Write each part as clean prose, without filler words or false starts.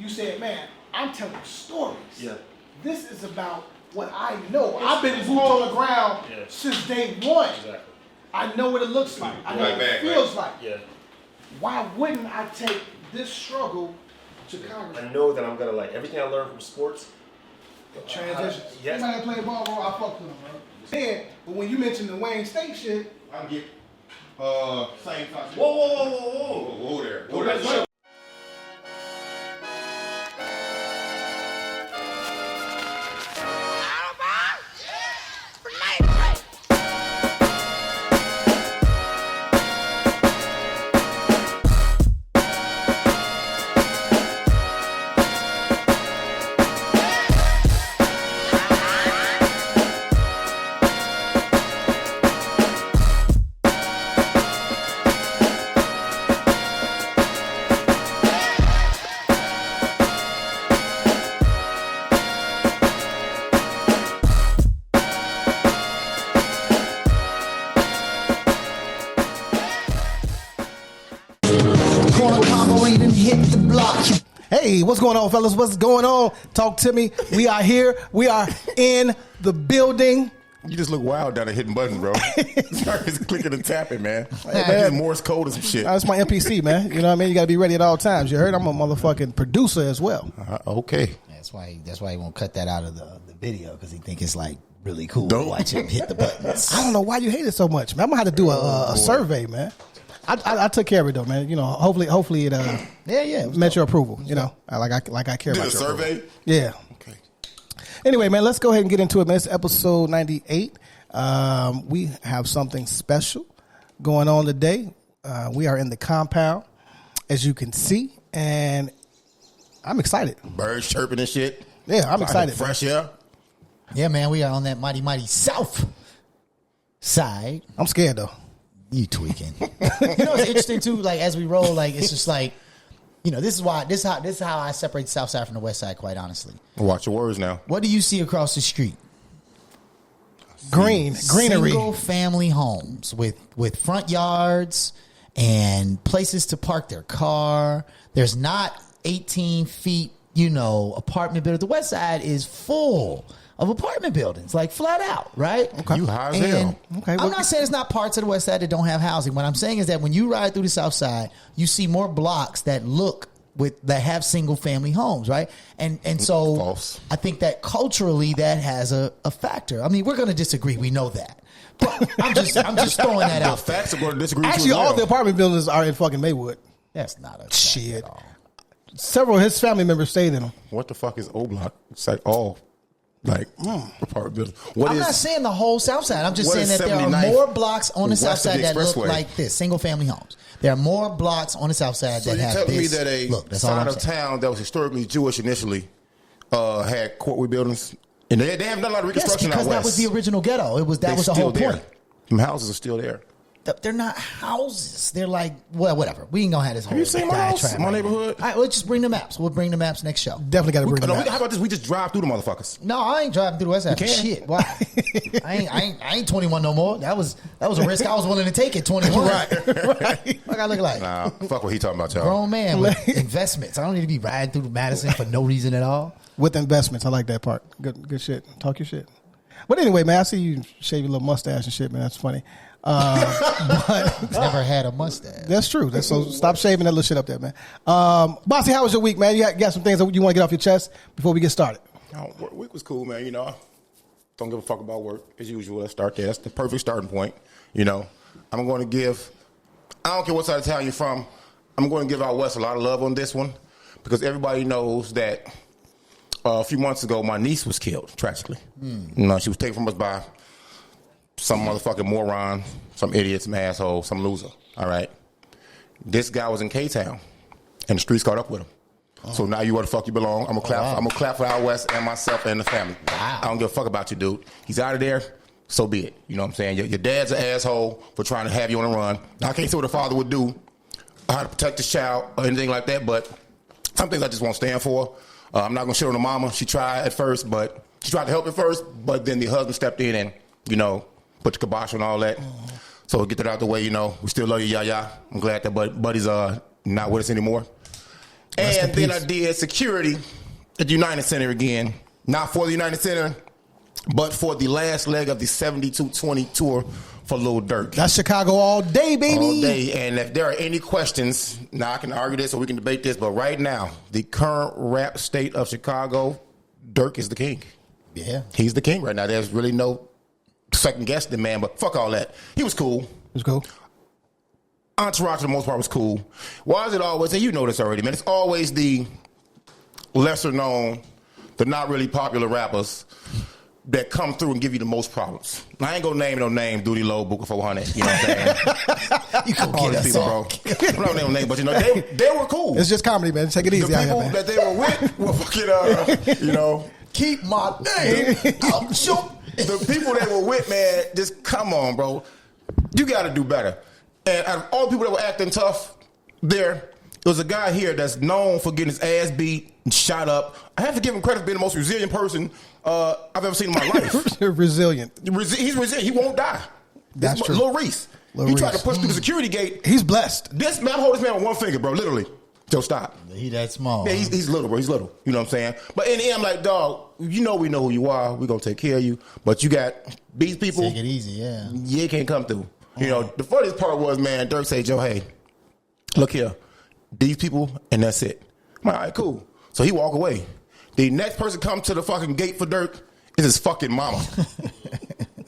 you said, man, I'm telling stories. Yeah. This is about what I know. I've been boots on the ground since day one. Exactly. I know what it looks like. I know what it feels like. Yeah. Why wouldn't I take this struggle to Congress? I know that I'm gonna like everything I learned from sports. Transitions. Yes. Somebody play ball, bro, I fuck with him, bro. Then, but when you mentioned the Wayne State shit, I get same concept. Whoa there. Hey, what's going on, fellas? What's going on? Talk to me. We are here. We are in the building. You just look wild down there hitting buttons, bro. It's clicking and tapping, man. Like Morse code and some shit. That's my NPC, man. You know what I mean? You got to be ready at all times. You heard? I'm a motherfucking producer as well. Okay. That's why he won't cut that out of the video, because he think it's like really cool to watch him hit the buttons. I don't know why you hate it so much, man. I'm going to have to do a survey, man. I took care of it though, man. You know, hopefully it met your approval. You know, like I care about your survey. Approval. Yeah. Okay. Anyway, man, let's go ahead and get into it, man. It's episode 98. We have something special going on today. We are in the compound, as you can see, and I'm excited. Birds chirping and shit. Yeah, I'm excited. Fresh air. Yeah, man, we are on that mighty south side. I'm scared though. You tweaking. You know, it's interesting too. Like as we roll, like it's just like, you know, this is how I separate the South Side from the West Side. Quite honestly. Watch your words now. What do you see across the street? Greenery. Single family homes with front yards and places to park their car. There's not 18 feet, apartment building. The West Side is full of apartment buildings, like flat out, right? Okay. You high as hell. Okay, I'm not saying it's not parts of the West Side that don't have housing. What I'm saying is that when you ride through the South Side, you see more blocks that that have single family homes, right? And so False. I think that culturally that has a factor. I mean, we're going to disagree. We know that. But I'm just throwing that out. Facts are going to disagree. Actually, all the apartment buildings are in fucking Maywood. That's not a shit. At all. Several of his family members stayed in them. What the fuck is O Block? It's like all apartment buildings. I'm not saying the whole South Side. I'm just saying that there are more blocks on the South Side that look like this, single family homes. There are more blocks on the South Side that have this. So you're telling me that a side of town that was historically Jewish initially had courtway buildings, and they haven't done a lot of reconstruction out west. Because that was the original ghetto. That was the whole point. Them houses are still there. They're not houses. They're like, well, whatever. We ain't gonna have this whole. Have you seen my house? My neighborhood? All right, let's just bring the maps. We'll bring the maps next show. Definitely got to bring the maps. How about this? We just drive through the motherfuckers. No, I ain't driving through the West Side. Shit, why? I ain't 21 no more. That was a risk I was willing to take at 21. Right. What I look like? Nah, fuck what he talking about, y'all. Grown man with investments. I don't need to be riding through Madison for no reason at all. With investments, I like that part. Good shit. Talk your shit. But anyway, man, I see you shave your little mustache and shit, man. That's funny. But never had a mustache. That's true. So stop shaving that little shit up there, man. Bossy, how was your week, man? You got some things that you want to get off your chest before we get started? Week was cool, man. Don't give a fuck about work as usual. Let's start there. That's the perfect starting point. I'm going to give. I don't care what side of town you're from. I'm going to give out West a lot of love on this one because everybody knows that a few months ago my niece was killed tragically. She was taken from us by some motherfucking moron, some idiot, some asshole, some loser. All right. This guy was in K-Town, and the streets caught up with him. Oh. So now you where the fuck you belong. I'm gonna clap. Wow. I'm gonna clap for Out West and myself and the family. Wow. I don't give a fuck about you, dude. He's out of there. So be it. You know what I'm saying? Your dad's an asshole for trying to have you on the run. Now, I can't say what a father would do, how to protect his child or anything like that. But some things I just won't stand for. I'm not gonna shit on the mama. She tried at first, but she tried to help at first. But then the husband stepped in and put the kibosh on all that. So get that out the way, we still love you, Yaya. I'm glad that Buddy's not with us anymore. And then I did security at the United Center again. Not for the United Center, but for the last leg of the 7220 tour for Lil Durk. That's Chicago all day, baby. All day. And if there are any questions, now I can argue this or we can debate this, but right now, the current rap state of Chicago, Durk is the king. Yeah. He's the king right now. There's really no second guessing the man, but fuck all that. He was cool. It was cool. Entourage for the most part was cool. Why is it always, and you know this already, man, it's always the lesser known, the not really popular rappers that come through and give you the most problems. I ain't gonna name no name, Duty Low, Booker 400. You know what I'm saying? You can All get these us people, bro. I'm not name no name, but you know they were cool. It's just comedy, man. Take it easy The out here, people man. that they were with were fucking, you know. keep my name out your. The people they were with, man, just come on, bro. You got to do better. And out of all the people that were acting tough, there was a guy here that's known for getting his ass beat and shot up. I have to give him credit for being the most resilient person I've ever seen in my life. Resilient. He's resilient. He won't die. That's true. Lil Reese. He tried to push through the security gate. He's blessed. This man, I hold this man with one finger, bro. Literally. Joe, stop. He that small. Yeah, he's little, bro. He's little. You know what I'm saying? But in the end, I'm like, dog, you know we know who you are. We're going to take care of you. But you got these people. Take it easy, yeah. You can't come through. You know, the funniest part was, man, Dirk said, Joe, hey, look here. These people, and that's it. I'm like, all right, cool. So he walk away. The next person come to the fucking gate for Dirk is his fucking mama.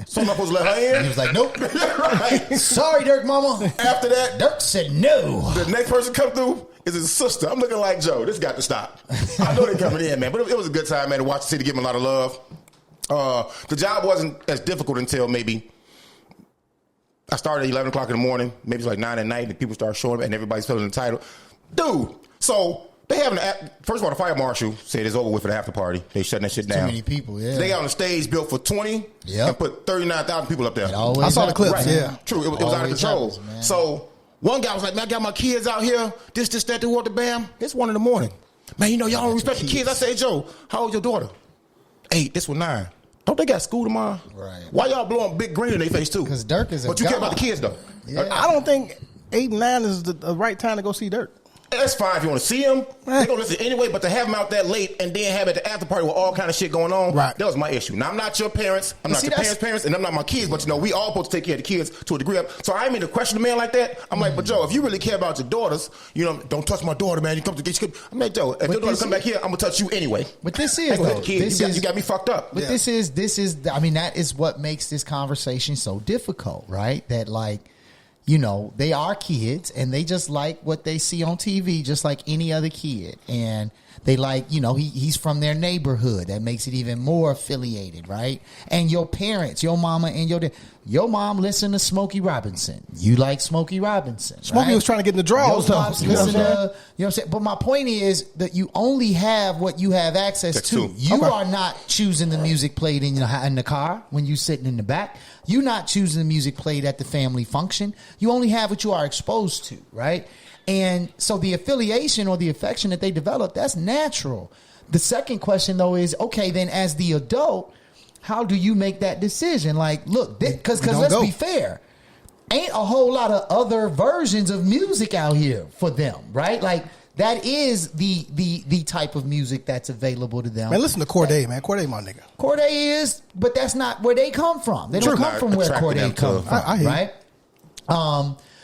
So I'm not supposed to let her in? He was like, nope. Right. Sorry, Dirk mama. After that, Dirk said no. the next person come through is his sister. I'm looking like, Joe, this got to stop. I know they're coming in, man. But it was a good time, man, to watch the city give him a lot of love. The job wasn't as difficult until maybe I started at 11 o'clock in the morning. Maybe it's like 9 at night, and people start showing up, and everybody's feeling entitled. Dude, so they having first of all, the fire marshal said it's over with for the after party. They shutting that shit down. Too many people, yeah. They got on the stage built for 20 and put 39,000 people up there. I saw the clips, Right. yeah. True, it was out of control. Happens, so one guy was like, man, I got my kids out here, this, that, the water, bam. It's 1 a.m. Man, you know, y'all don't respect the kids. I say, Joe, how old your daughter? 8, this one 9. Don't they got school tomorrow? Right. Why y'all blowing big green in their face too? Because Dirk is a But you care god. about the kids though. Yeah. I don't think 8 and 9 is the right time to go see Dirk. That's fine if you want to see him. They're going to listen anyway, but to have him out that late and then have it at the after party with all kind of shit going on, right. That was my issue. Now, I'm not your parents. I'm not your parents, and I'm not my kids, but, you know, we all supposed to take care of the kids to a degree. So I ain't mean to question a man like that. I'm like, but, Joe, if you really care about your daughters, you know, don't touch my daughter, man. You come to get you. I'm like, Joe, if your daughter come back here, I'm going to touch you anyway. But this is, though. You got me fucked up. But this is, I mean, that is what makes this conversation so difficult, right? That, like, you know, they are kids and they just like what they see on TV, just like any other kid. And they like, you know, he's from their neighborhood. That makes it even more affiliated, right? And your parents, your mama and your mom listen to Smokey Robinson. You like Smokey Robinson. Smokey right? was trying to get in the draws, though. You know what I'm saying? But my point is that you only have what you have access to. You are not choosing the music played in the car when you're sitting in the back. You're not choosing the music played at the family function. You only have what you are exposed to, right? And so the affiliation or the affection that they develop, that's natural. The second question, though, is, okay, then as the adult, how do you make that decision? Like, look, because let's be fair. Ain't a whole lot of other versions of music out here for them, right? Like, that is the type of music that's available to them. Man, listen to Corday, man. Corday, my nigga. Corday is, but that's not where they come from. They don't come from where Corday comes from, I hear right?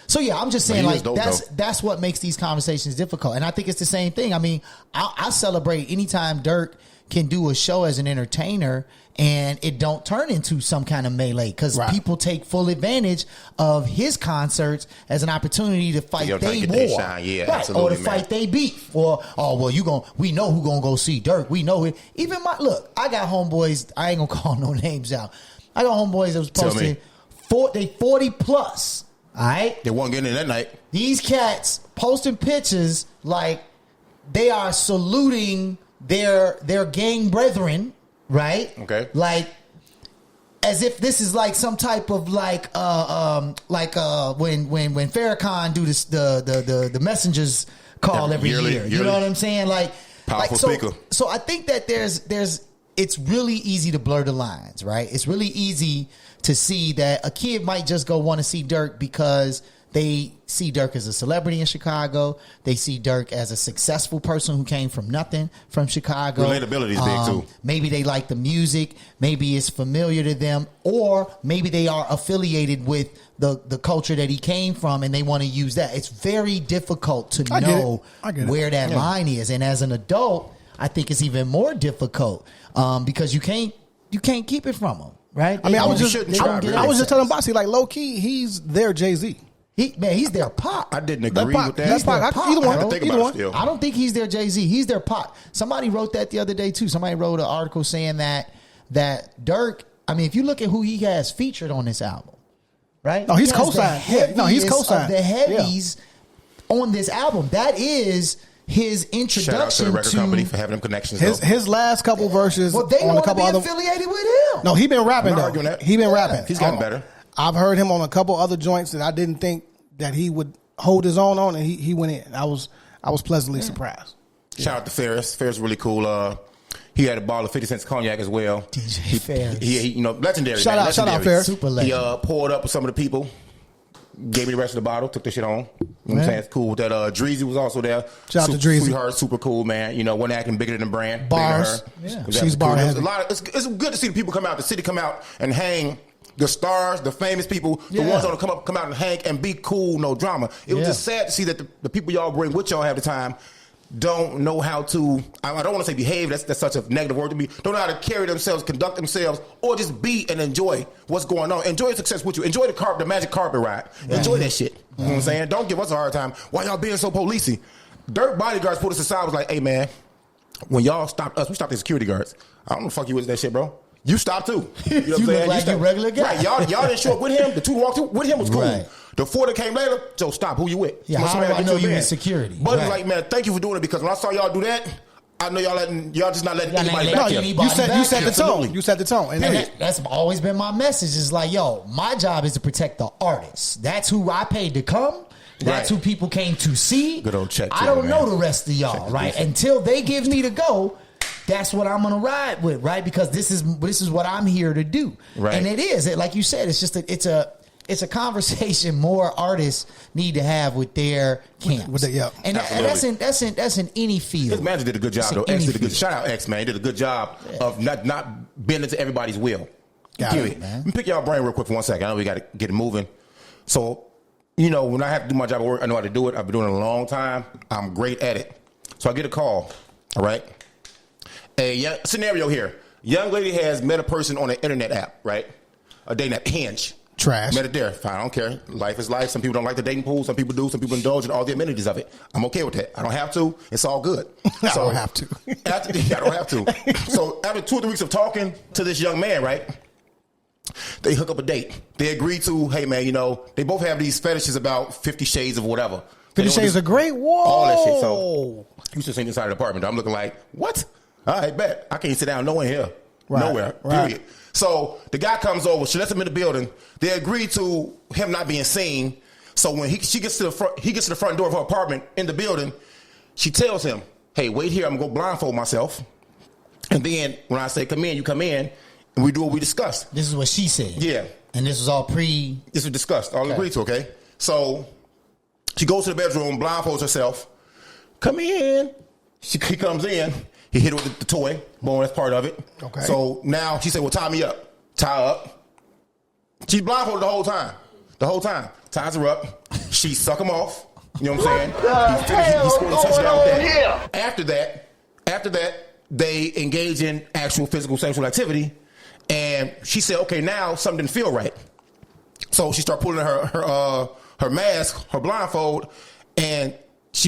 So yeah, I'm just saying, like, dope, that's what makes these conversations difficult. And I think it's the same thing. I mean, I celebrate anytime Dirk can do a show as an entertainer and it don't turn into some kind of melee, because people take full advantage of his concerts as an opportunity to fight they war, or to fight they beef, or we know who gonna go see Dirk. We know it. Even I got homeboys. I ain't gonna call no names out. I got homeboys that was posting 40 plus. All right, they weren't getting in that night. These cats posting pictures like they are saluting their gang brethren, right? Okay. Like as if this is like some type of when Farrakhan do this the messengers call every year. You know what I'm saying? Like powerful speaker. So I think that there's it's really easy to blur the lines, right? It's really easy to see that a kid might just go want to see Dirk because They see Dirk as a celebrity in Chicago. They see Dirk as a successful person who came from nothing from Chicago. Relatability is big too. Maybe they like the music. Maybe it's familiar to them, or maybe they are affiliated with the culture that he came from, and they want to use that. It's very difficult to know where that line is, and as an adult, I think it's even more difficult because you can't keep it from them, right? I mean, I was just telling Bossy, like, low key, he's their Jay-Z. He's their Pac. I didn't agree with that. He's their Pac. Either one. I have to think about it still. I don't think he's their Jay-Z. He's their Pac. Somebody wrote that the other day too. Somebody wrote an article saying that Dirk. I mean, if you look at who he has featured on this album, right? No, he's co-signed. He's co-signed. The heavies on this album. That is his introduction. Shout out to the record company for having them connections. His last couple verses. Well, they on want a couple to be other affiliated with him. No, he been rapping though. He been rapping. He's gotten better. I've heard him on a couple other joints that I didn't think that he would hold his own on, and he went in. I was pleasantly surprised. Shout out to Ferris. Ferris really cool. He had a bottle of 50 cents cognac as well. DJ Ferris. He legendary. Shout out Ferris. Super legend. He poured up with some of the people, gave me the rest of the bottle, took the shit on. You know what I'm saying? It's cool. That Dreezy was also there. Shout out to Dreezy. Sweetheart, super cool, man. You know, one acting bigger than the brand. Bars. Yeah. She's bar heavy. It's good to see the people come out, the city come out and hang. The stars, the famous people, the ones that come out and hang and be cool, no drama. It was just sad to see that the people y'all bring with y'all half the time don't know how to, I don't want to say behave, that's such a negative word to me, don't know how to carry themselves, conduct themselves, or just be and enjoy what's going on. Enjoy success with you. Enjoy the magic carpet ride. Enjoy that shit. You know what I'm saying? Don't give us a hard time. Why y'all being so policey? Dirk bodyguards pulled us aside, was like, hey man, when y'all stopped us, we stopped the security guards. I don't know the fuck you with that shit, bro. You stopped too. You know what I'm saying? Like a regular guy. Right, y'all didn't show up with him. The two walked with him was cool. Right. The four that came later, Joe, stop. Who you with? Yeah, how do I know you in security? But it's like, man, thank you for doing it, because when I saw y'all do that, I know y'all just not letting anybody back here. You set the tone. You set the tone. And that's always been my message. Is like, yo, my job is to protect the artists. That's who I paid to come. That's who people came to see. Good old check. I don't know the rest of y'all, right? Until they give me the go. That's what I'm gonna ride with, right? Because this is what I'm here to do, right? And it is, like you said, it's just it's a conversation more artists need to have with their camps. And that's in any field. His manager did a good job though. X did a good. Shout out X, man. He did a good job of not bending to everybody's will. Period. Let me pick y'all brain real quick for 1 second. I know we got to get it moving. So, you know, when I have to do my job at work, I know how to do it. I've been doing it a long time. I'm great at it. So I get a call. All right. A scenario here. Young lady has met a person on an internet app, right? A dating app, Hinge. Trash. Met it there. Fine, I don't care. Life is life. Some people don't like the dating pool. Some people do. Some people indulge in all the amenities of it. I'm okay with that. I don't have to. It's all good. I don't have to. I don't have to. So after 2 or 3 weeks of talking to this young man, right? They hook up a date. They agree to, hey man, you know, they both have these fetishes about 50 Shades of whatever. 50 Shades of Grey? Whoa. All that shit. So you should see inside the apartment. I'm looking like, what? All right, bet. I can't sit down nowhere here. Right, nowhere. Period. Right. So the guy comes over. She lets him in the building. They agree to him not being seen. So when he gets to the front door of her apartment in the building, she tells him, hey, wait here. I'm going to go blindfold myself. And then when I say come in, you come in, and we do what we discussed. This is what she said. Yeah. And this was all This was discussed. All agreed to, okay? So she goes to the bedroom, blindfolds herself. Come in. He comes in. He hit her with the toy. Boom, that's part of it. Okay. So now she said, well, tie me up. Tie her up. She's blindfolded the whole time. The whole time. Ties her up. She suck him off. You know what I'm saying? He scored a touchdown with that. After that, they engage in actual physical sexual activity. And she said, okay, now something didn't feel right. So she started pulling her mask, her blindfold, and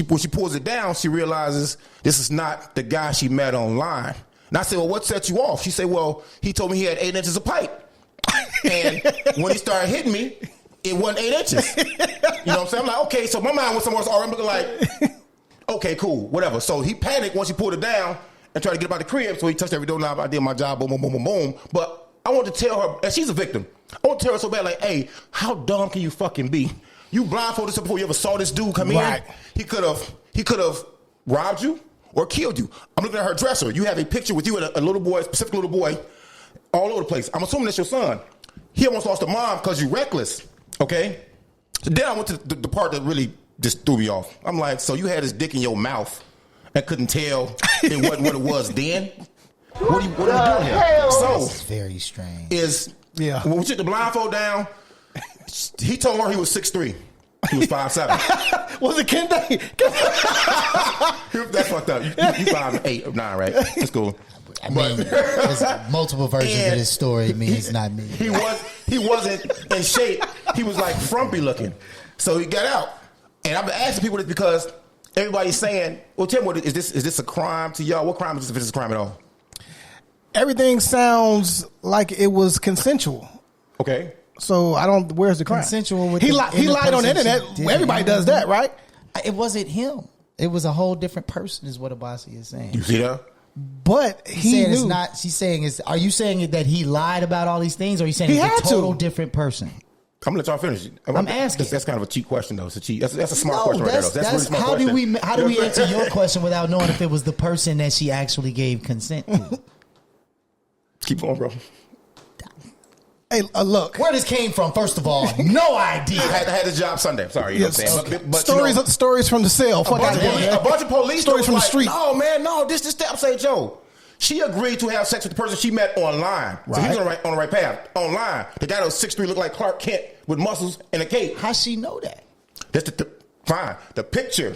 when she pulls it down, she realizes this is not the guy she met online. And I said, well, what set you off? She said, well, he told me he had 8 inches of pipe. And when he started hitting me, it wasn't 8 inches. You know what I'm saying? I'm like, okay, so my mind was somewhere else already. I'm looking like, okay, cool, whatever. So he panicked once he pulled it down and tried to get up out the crib. So he touched every doorknob. I did my job, boom, boom, boom, boom, boom. But I want to tell her, and she's a victim, I want to tell her so bad, like, hey, how dumb can you fucking be? You blindfolded before you ever saw this dude come in. He could have robbed you or killed you. I'm looking at her dresser. You have a picture with you and a little boy, a specific little boy, all over the place. I'm assuming that's your son. He almost lost a mom because you're reckless. Okay? So then I went to the part that really just threw me off. I'm like, so you had this dick in your mouth and couldn't tell it wasn't what it was then? What are you doing here? So It's very strange. When we took the blindfold down, he told her he was 6'3". He was 5'7". Was it Kente? That's fucked up. You 5'8" or 9, right? That's cool. I mean, there's multiple versions of this story. I mean, it's not me. He wasn't in shape. He was like frumpy looking. So he got out. And I've been asking people this because everybody's saying, well, tell me, is this a crime to y'all? What crime is this if it's a crime at all? Everything sounds like it was consensual. Okay. So where's the crime? Consensual with he lied on the internet. Everybody does that, right? It wasn't him. It was a whole different person, is what Abasi is saying. You see that? But he knew. It's not. She's saying are you saying that he lied about all these things, or are you saying he's a total different person? I'm gonna let y'all finish. I'm asking. That's kind of a cheap question, though. It's a cheap. That's a smart question right there. That's a really smart how question. how do we answer your question without knowing if it was the person that she actually gave consent to? Keep going, bro. Hey, look. Where this came from, first of all, no idea. I had a job Sunday. Sorry, you know what I'm saying? But, stories from the cell. a bunch of police stories from the street. No, man, no. This step. Say, Joe. She agreed to have sex with the person she met online. Right. So he was on the right path. Online. The guy that was 6'3" looked like Clark Kent with muscles and a cape. How's she know that? That's fine. The picture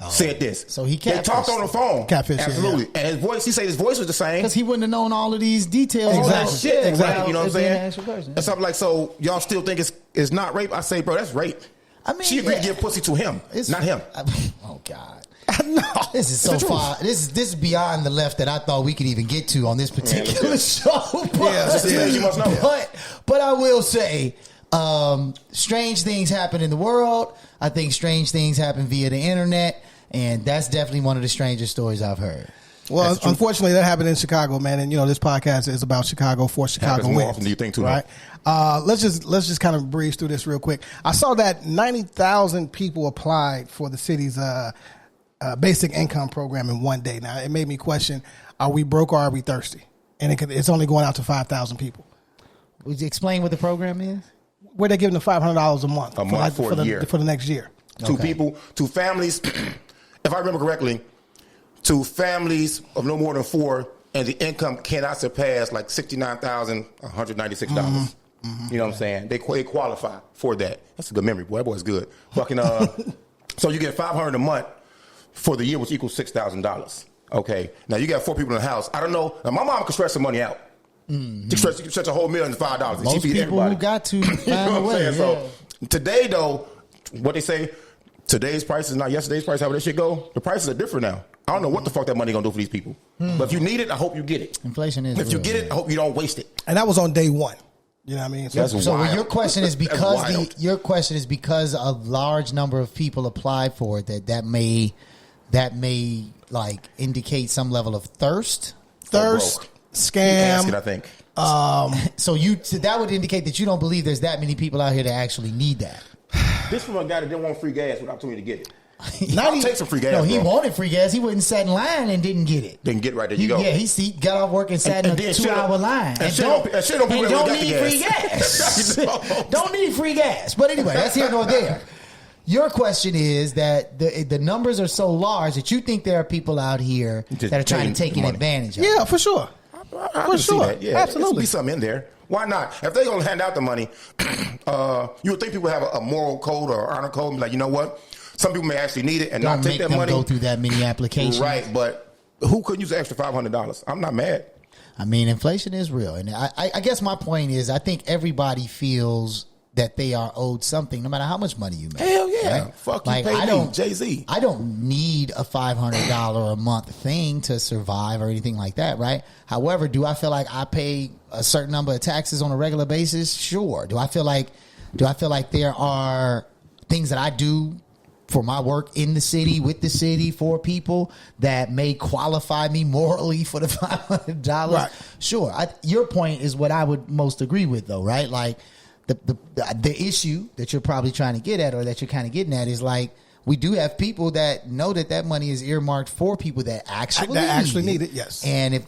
said this. So he They talked on the phone. Catfish. Absolutely. Yeah. And his voice, he said his voice was the same. Because he wouldn't have known all of these details. Exactly. Shit. Exactly. You know what I'm saying? An actual person. And something like, so y'all still think it's not rape? I say, bro, that's rape. I mean, she agreed to give pussy to him, not him. Oh God. No, this is so far. This is beyond the left that I thought we could even get to on this particular show. You must know. But I will say, strange things happen in the world. I think strange things happen via the internet, and that's definitely one of the strangest stories I've heard. Well, unfortunately, that happened in Chicago, man. And this podcast is about Chicago for Chicago wins. More often than you think, too, right? Let's just kind of breeze through this real quick. I saw that 90,000 people applied for the city's basic income program in one day. Now, it made me question: are we broke or are we thirsty? And it's only going out to 5,000 people. Would you explain what the program is? Where they're giving them $500 a month for a year for the next year. Two people, two families. If I remember correctly, to families of no more than 4, and the income cannot surpass like $69,196. Mm-hmm. You know what I'm saying? They qualify for that. That's a good memory, boy. That boy's good. Fucking. So you get $500 a month for the year, which equals $6,000. Okay. Now you got 4 people in the house. I don't know. Now my mom can stretch some money out. Mm-hmm. She can stretch a whole $1 million to $5. Most she feed people everybody. who got to find a way. Yeah. So today, though, what they say, today's price is not yesterday's price. However that shit go, the prices are different now. I don't know what the fuck that money gonna do for these people. But if you need it, I hope you get it. Inflation is. If you get it, I hope you don't waste it. And that was on day one. You know what I mean? So your question is because a large number of people applied for it that may like indicate some level of thirst, scam. I think. So that would indicate that you don't believe there's that many people out here that actually need that. This from a guy that didn't want free gas with opportunity to get it. I'll take some free gas. No, he bro. wanted free gas. He wouldn't sat in line and didn't get it. Didn't get it right there. You go. Yeah, he got off work and sat in a 2-hour line. And don't need free gas. Don't need free gas. But anyway, that's here nor there. Your question is that the numbers are so large that you think there are people out here that are trying to take advantage of it. Yeah, for sure. I can see that. Yeah, absolutely. There's be something in there. Why not? If they're going to hand out the money, you would think people have a moral code or honor code. Like, you know what? Some people may actually need it and don't not take that money. Don't make them go through that many applications. Right, but who couldn't use the extra $500? I'm not mad. I mean, inflation is real. And I guess my point is I think everybody feels that they are owed something, no matter how much money you make. Hell yeah. Right? Fuck you, pay me, Jay-Z. I don't need a $500 a month thing to survive or anything like that, right? However, do I feel like I pay a certain number of taxes on a regular basis? Sure. Do I feel like there are things that I do for my work in the city, with the city, for people that may qualify me morally for the $500? Right. Sure. Your point is what I would most agree with, though, right? Like, the issue that you're probably trying to get at, or that you're kind of getting at, is like, we do have people that know that money is earmarked for people that actually need it. Yes. And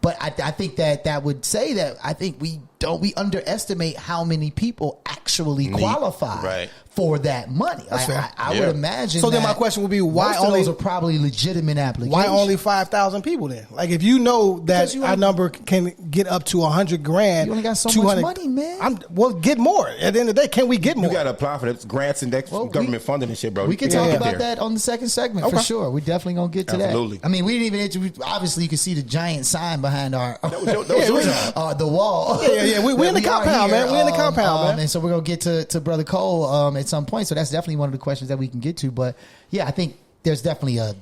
But I think that would say that I think we underestimate how many people actually qualify for that money. I would imagine. So then my question would be, why most only of those are probably legitimate applications? Why only 5,000 people then? Like if you know that our number can get up to $100,000, you only got so much money, man. Get more. At the end of the day, can we get more? You got to apply for the grants and government funding and shit, bro. We can talk about that on the second segment for sure. We're definitely gonna get to Absolutely. that. I mean, we didn't even. Obviously, you can see the giant sign behind our the wall. Yeah. We in the compound, man. We in the compound, man. And so we're gonna get to Brother Cole at some point. So that's definitely one of the questions that we can get to. But yeah, I think there's definitely a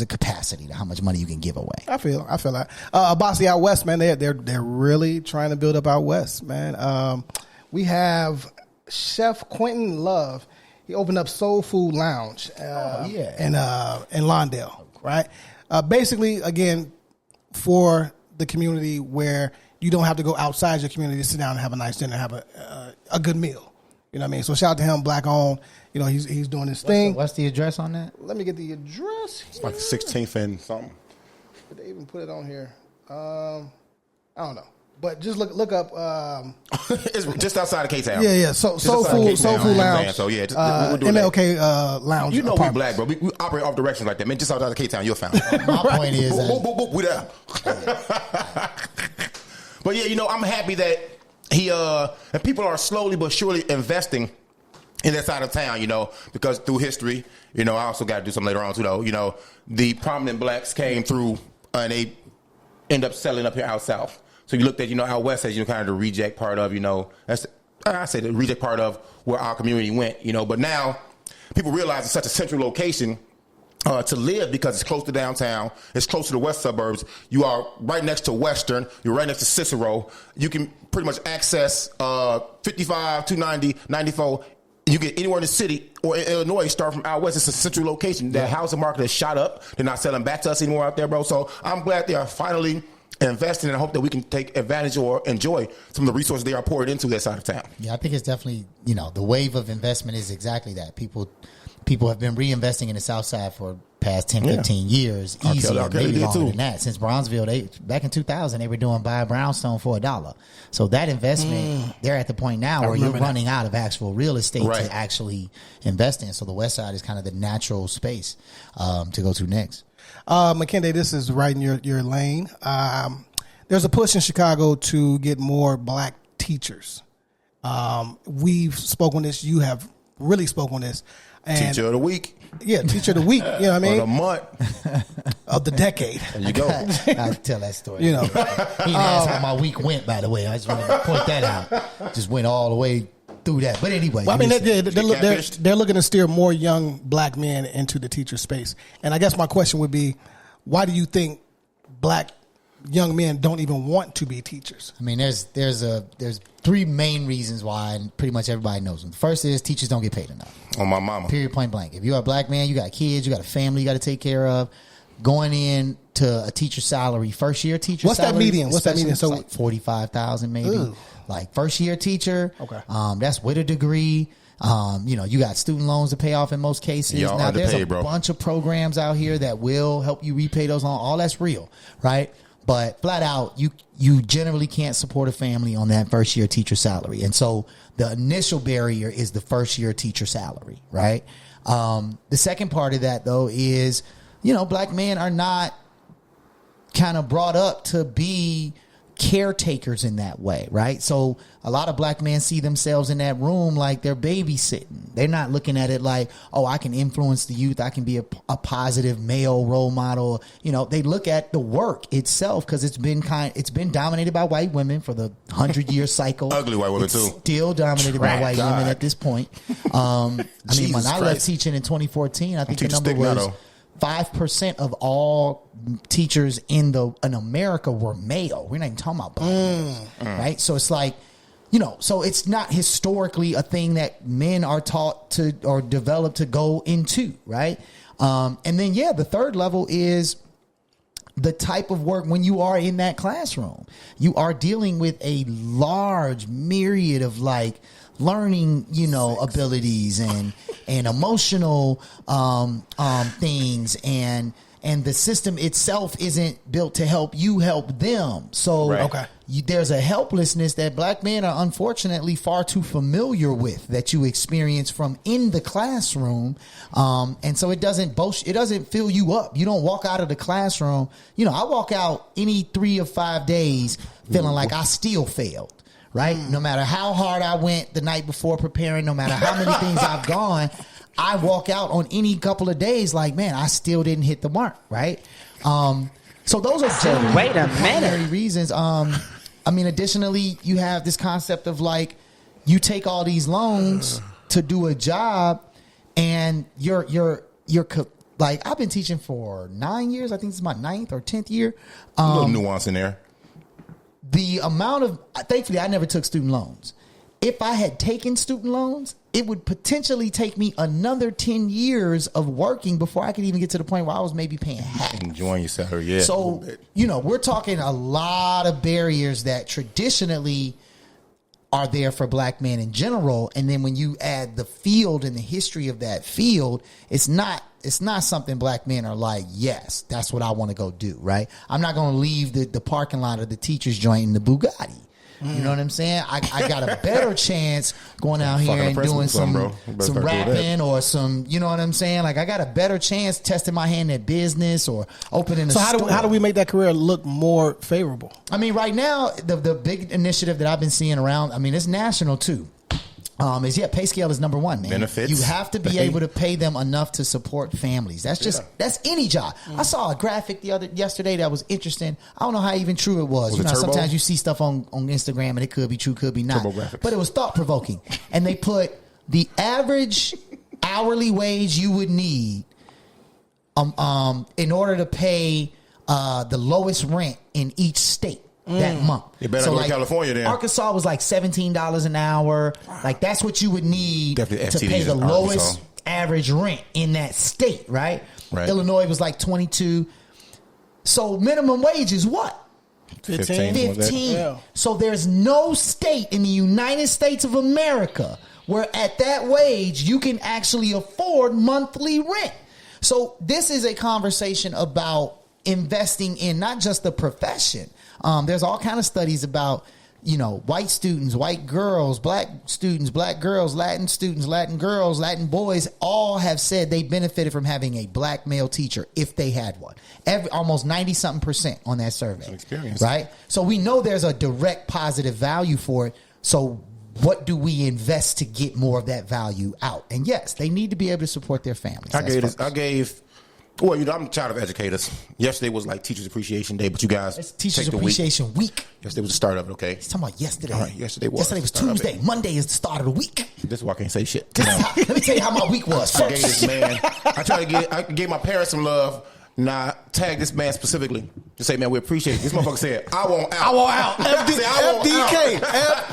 capacity to how much money you can give away. I feel that. Bossy out west, man. They're really trying to build up out west, man. We have Chef Quentin Love. He opened up Soul Food Lounge in Lawndale, right? Basically, again, for the community where you don't have to go outside your community to sit down and have a nice dinner, have a good meal. You know what I mean? So shout out to him, black owned. You know, he's doing his thing. What's the address on that? Let me get the address here. It's like 16th and something. Did they even put it on here? I don't know. But just look up. It's just outside of K-Town. Yeah. Soul Food Lounge. So yeah, we'll do MLK Lounge. You know we black, bro. We operate off directions like that, man. Just outside of K-Town, you'll find it. My point is, we there. But yeah, you know, I'm happy that he and people are slowly but surely investing in that side of town, you know, because through history, you know, I also got to do something later on too, though. You know, the prominent blacks came through and they end up selling up here out south. So you looked at, you know, out west as, you know, kind of the reject part of, you know, I say the reject part of where our community went, you know. But now people realize it's such a central location to live because it's close to downtown. It's close to the west suburbs. You are right next to Western. You're right next to Cicero. You can pretty much access 55, 290, 94. You get anywhere in the city or in Illinois, start from out west. It's a central location. The housing market has shot up. They're not selling back to us anymore out there, bro. So I'm glad they are finally investing, and I hope that we can take advantage or enjoy some of the resources they are pouring into that side of town. Yeah, I think it's definitely, you know, the wave of investment is exactly that. People have been reinvesting in the South Side for past 10, 15 years. Easy, maybe longer than that. Since Bronzeville, back in 2000, they were doing buy a brownstone for $1. So that investment, they're at the point now where you're running out of actual real estate to actually invest in. So the West Side is kind of the natural space to go to next. McKenday, this is right in your lane. There's a push in Chicago to get more black teachers. We've spoken on this. You have really spoken on this. And Teacher of the week. Yeah, Teacher of the week. You know what I mean? Of the month. Of the decade. There you go. I'll tell that story. You know. He didn't ask how my week went, by the way. I just wanted to point that out. Just went all the way through that. But anyway. Well, I mean, they're looking to steer more young black men into the teacher space. And I guess my question would be, why do you think black young men don't even want to be teachers? I mean, there's three main reasons why, and pretty much everybody knows them. The first is teachers don't get paid enough. On my mama. Period, point blank. If you're a black man, you got kids, you got a family you got to take care of. Going in to a teacher salary, first year teacher What's salary. That median? What's that median? So like 45,000 maybe. Ooh. Like first year teacher. Okay. That's with a degree. You know, you got student loans to pay off in most cases. Y'all now there's a bro. bunch of programs out here that will help you repay those loans. All that's real, right? But flat out, you generally can't support a family on that first year teacher salary. And so the initial barrier is the first year teacher salary, right? The second part of that, though, is, you know, black men are not kind of brought up to be caretakers in that way, right? So a lot of black men see themselves in that room like they're babysitting. They're not looking at it like, oh, I can influence the youth. I can be a positive male role model. You know, they look at the work itself because it's been dominated by white women for the 100-year cycle. Ugly white women too. Still dominated by white women at this point. I mean, when I left teaching in 2014, I think the number was 5% of all teachers in America were male. We're not even talking about black men, right? So it's like, you know, so it's not historically a thing that men are taught to or developed to go into, right? And then, the third level is the type of work when you are in that classroom. You are dealing with a large myriad of like learning, you know, abilities and emotional things and and the system itself isn't built to help you help them. So Right. Okay. there's a helplessness that black men are unfortunately far too familiar with that you experience from in the classroom. And so it doesn't fill you up. You don't walk out of the classroom. You know, I walk out any 3 or 5 days feeling like I still failed. Right? No matter how hard I went the night before preparing, no matter how many things I've gone, I walk out on any couple of days like, man, I still didn't hit the mark. Right? So those are generally wait a primary minute. reasons. I mean, additionally, you have this concept of like, you take all these loans to do a job, and you're like, I've been teaching for 9 years. I think this is my 9th or 10th year. A little nuance in there. The amount of, thankfully, I never took student loans. If I had taken student loans, it would potentially take me another 10 years of working before I could even get to the point where I was maybe paying half. Enjoying your salary, yeah. So, you know, we're talking a lot of barriers that traditionally are there for black men in general. And then when you add the field and the history of that field, it's not something black men are like, yes, that's what I want to go do, right? I'm not going to leave the parking lot of the teacher's joint in the Bugatti. You know what I'm saying? I got a better chance going out here and doing some rapping or some, you know what I'm saying? Like, I got a better chance testing my hand at business or opening a So store. how do we make that career look more favorable? I mean, right now, the big initiative that I've been seeing around, I mean, it's national too. Pay scale is number one, man. Benefits. You have to be able to pay them enough to support families. That's any job. I saw a graphic yesterday that was interesting. I don't know how even true it was. You know, sometimes you see stuff on Instagram and it could be true, could be not. But it was thought provoking. And they put the average hourly wage you would need in order to pay the lowest rent in each state. That month. You better go to California then. Arkansas was like $17 an hour. Like, that's what you would need to pay the lowest average rent in that state, right? Illinois was like 22. So minimum wage is what? 15. Yeah. So there's no state in the United States of America where at that wage you can actually afford monthly rent. So this is a conversation about investing in not just the profession. There's all kind of studies about, you know, white students, white girls, black students, black girls, Latin students, Latin girls, Latin boys, all have said they benefited from having a black male teacher if they had one. Almost 90-something% on that survey. Experience. Right? So we know there's a direct positive value for it. So what do we invest to get more of that value out? And yes, they need to be able to support their families. Well, you know, I'm a child of educators. Yesterday was like Teachers Appreciation Day, but you guys It's Teachers Appreciation Week. Yesterday was the start of it, okay? He's talking about yesterday. All right, yesterday was Tuesday. Monday is the start of the week. This is why I can't say shit. Let me tell you how my week was. I gave this man, I gave my parents some love. Nah, tag this man specifically. Just say, man, we appreciate it. This motherfucker said, I want out. I want out.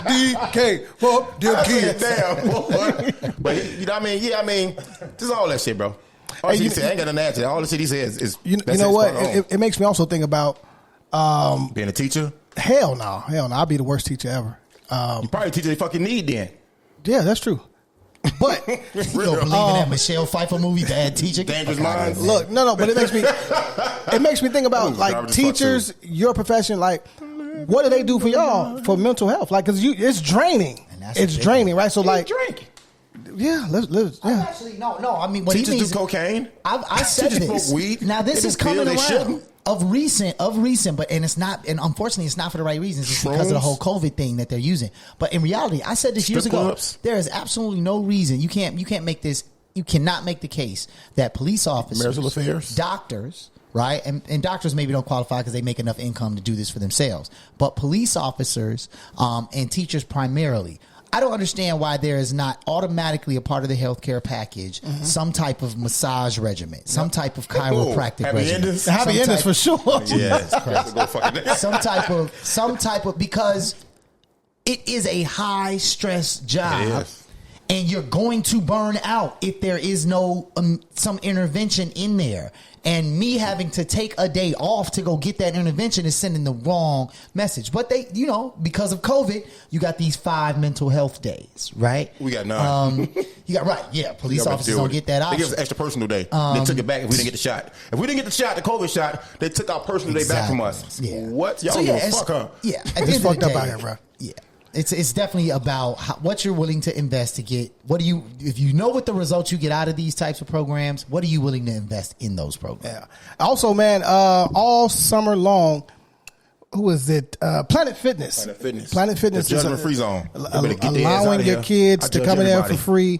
FDK. Fuck them kids. Damn, boy. But, you know what I mean? Yeah, I mean, this is all that shit, bro. All he said, I ain't got nothing to add to that. All the shit he says is, you know what? It makes me also think about being a teacher. Hell no. I'll be the worst teacher ever. You probably a teacher they fucking need then. Yeah, that's true. But You don't believe in that Michelle Pfeiffer movie, Bad Teacher? Dangerous Minds. look, no, but it makes me think about like teachers, your profession. Like, what do they do for y'all for mental health? Like, cause it's draining. It's draining, right? So like, drink. Yeah, let's. Yeah. Actually, no. I mean, what Teachers he means, do cocaine. I said Teachers this. smoke weed. Now this They is do pills, coming they around shouldn't. of recent, but and it's not, and unfortunately, it's not for the right reasons. It's because of the whole COVID thing that they're using. But in reality, I said this years ago. Clubs. There is absolutely no reason you can't make this. You cannot make the case that police officers, Marital affairs. doctors, right, and doctors maybe don't qualify because they make enough income to do this for themselves. But police officers and teachers primarily. I don't understand why there is not automatically a part of the healthcare package some type of massage regimen, some type of chiropractic regimen. Happy endings for sure. Yeah, some type of because it is a high stress job. And you're going to burn out if there is no some intervention in there. And me having to take a day off to go get that intervention is sending the wrong message. But they, because of COVID, you got these 5 mental health days, right? We got 9. You got right, yeah. Police officers don't get that option. They give us an extra personal day. They took it back if we didn't get the shot. If we didn't get the shot, the COVID shot, they took our personal day back from us. Yeah. What? Y'all don't give a fuck, huh? Yeah, It's fucked up out here, bro. Yeah. It's definitely about what you're willing to invest to get. If you know what the results you get out of these types of programs, what are you willing to invest in those programs? Yeah. Also, man, all summer long, who is it? Planet Fitness. Planet Fitness. The judgment-free zone. Allowing your kids to come in there for free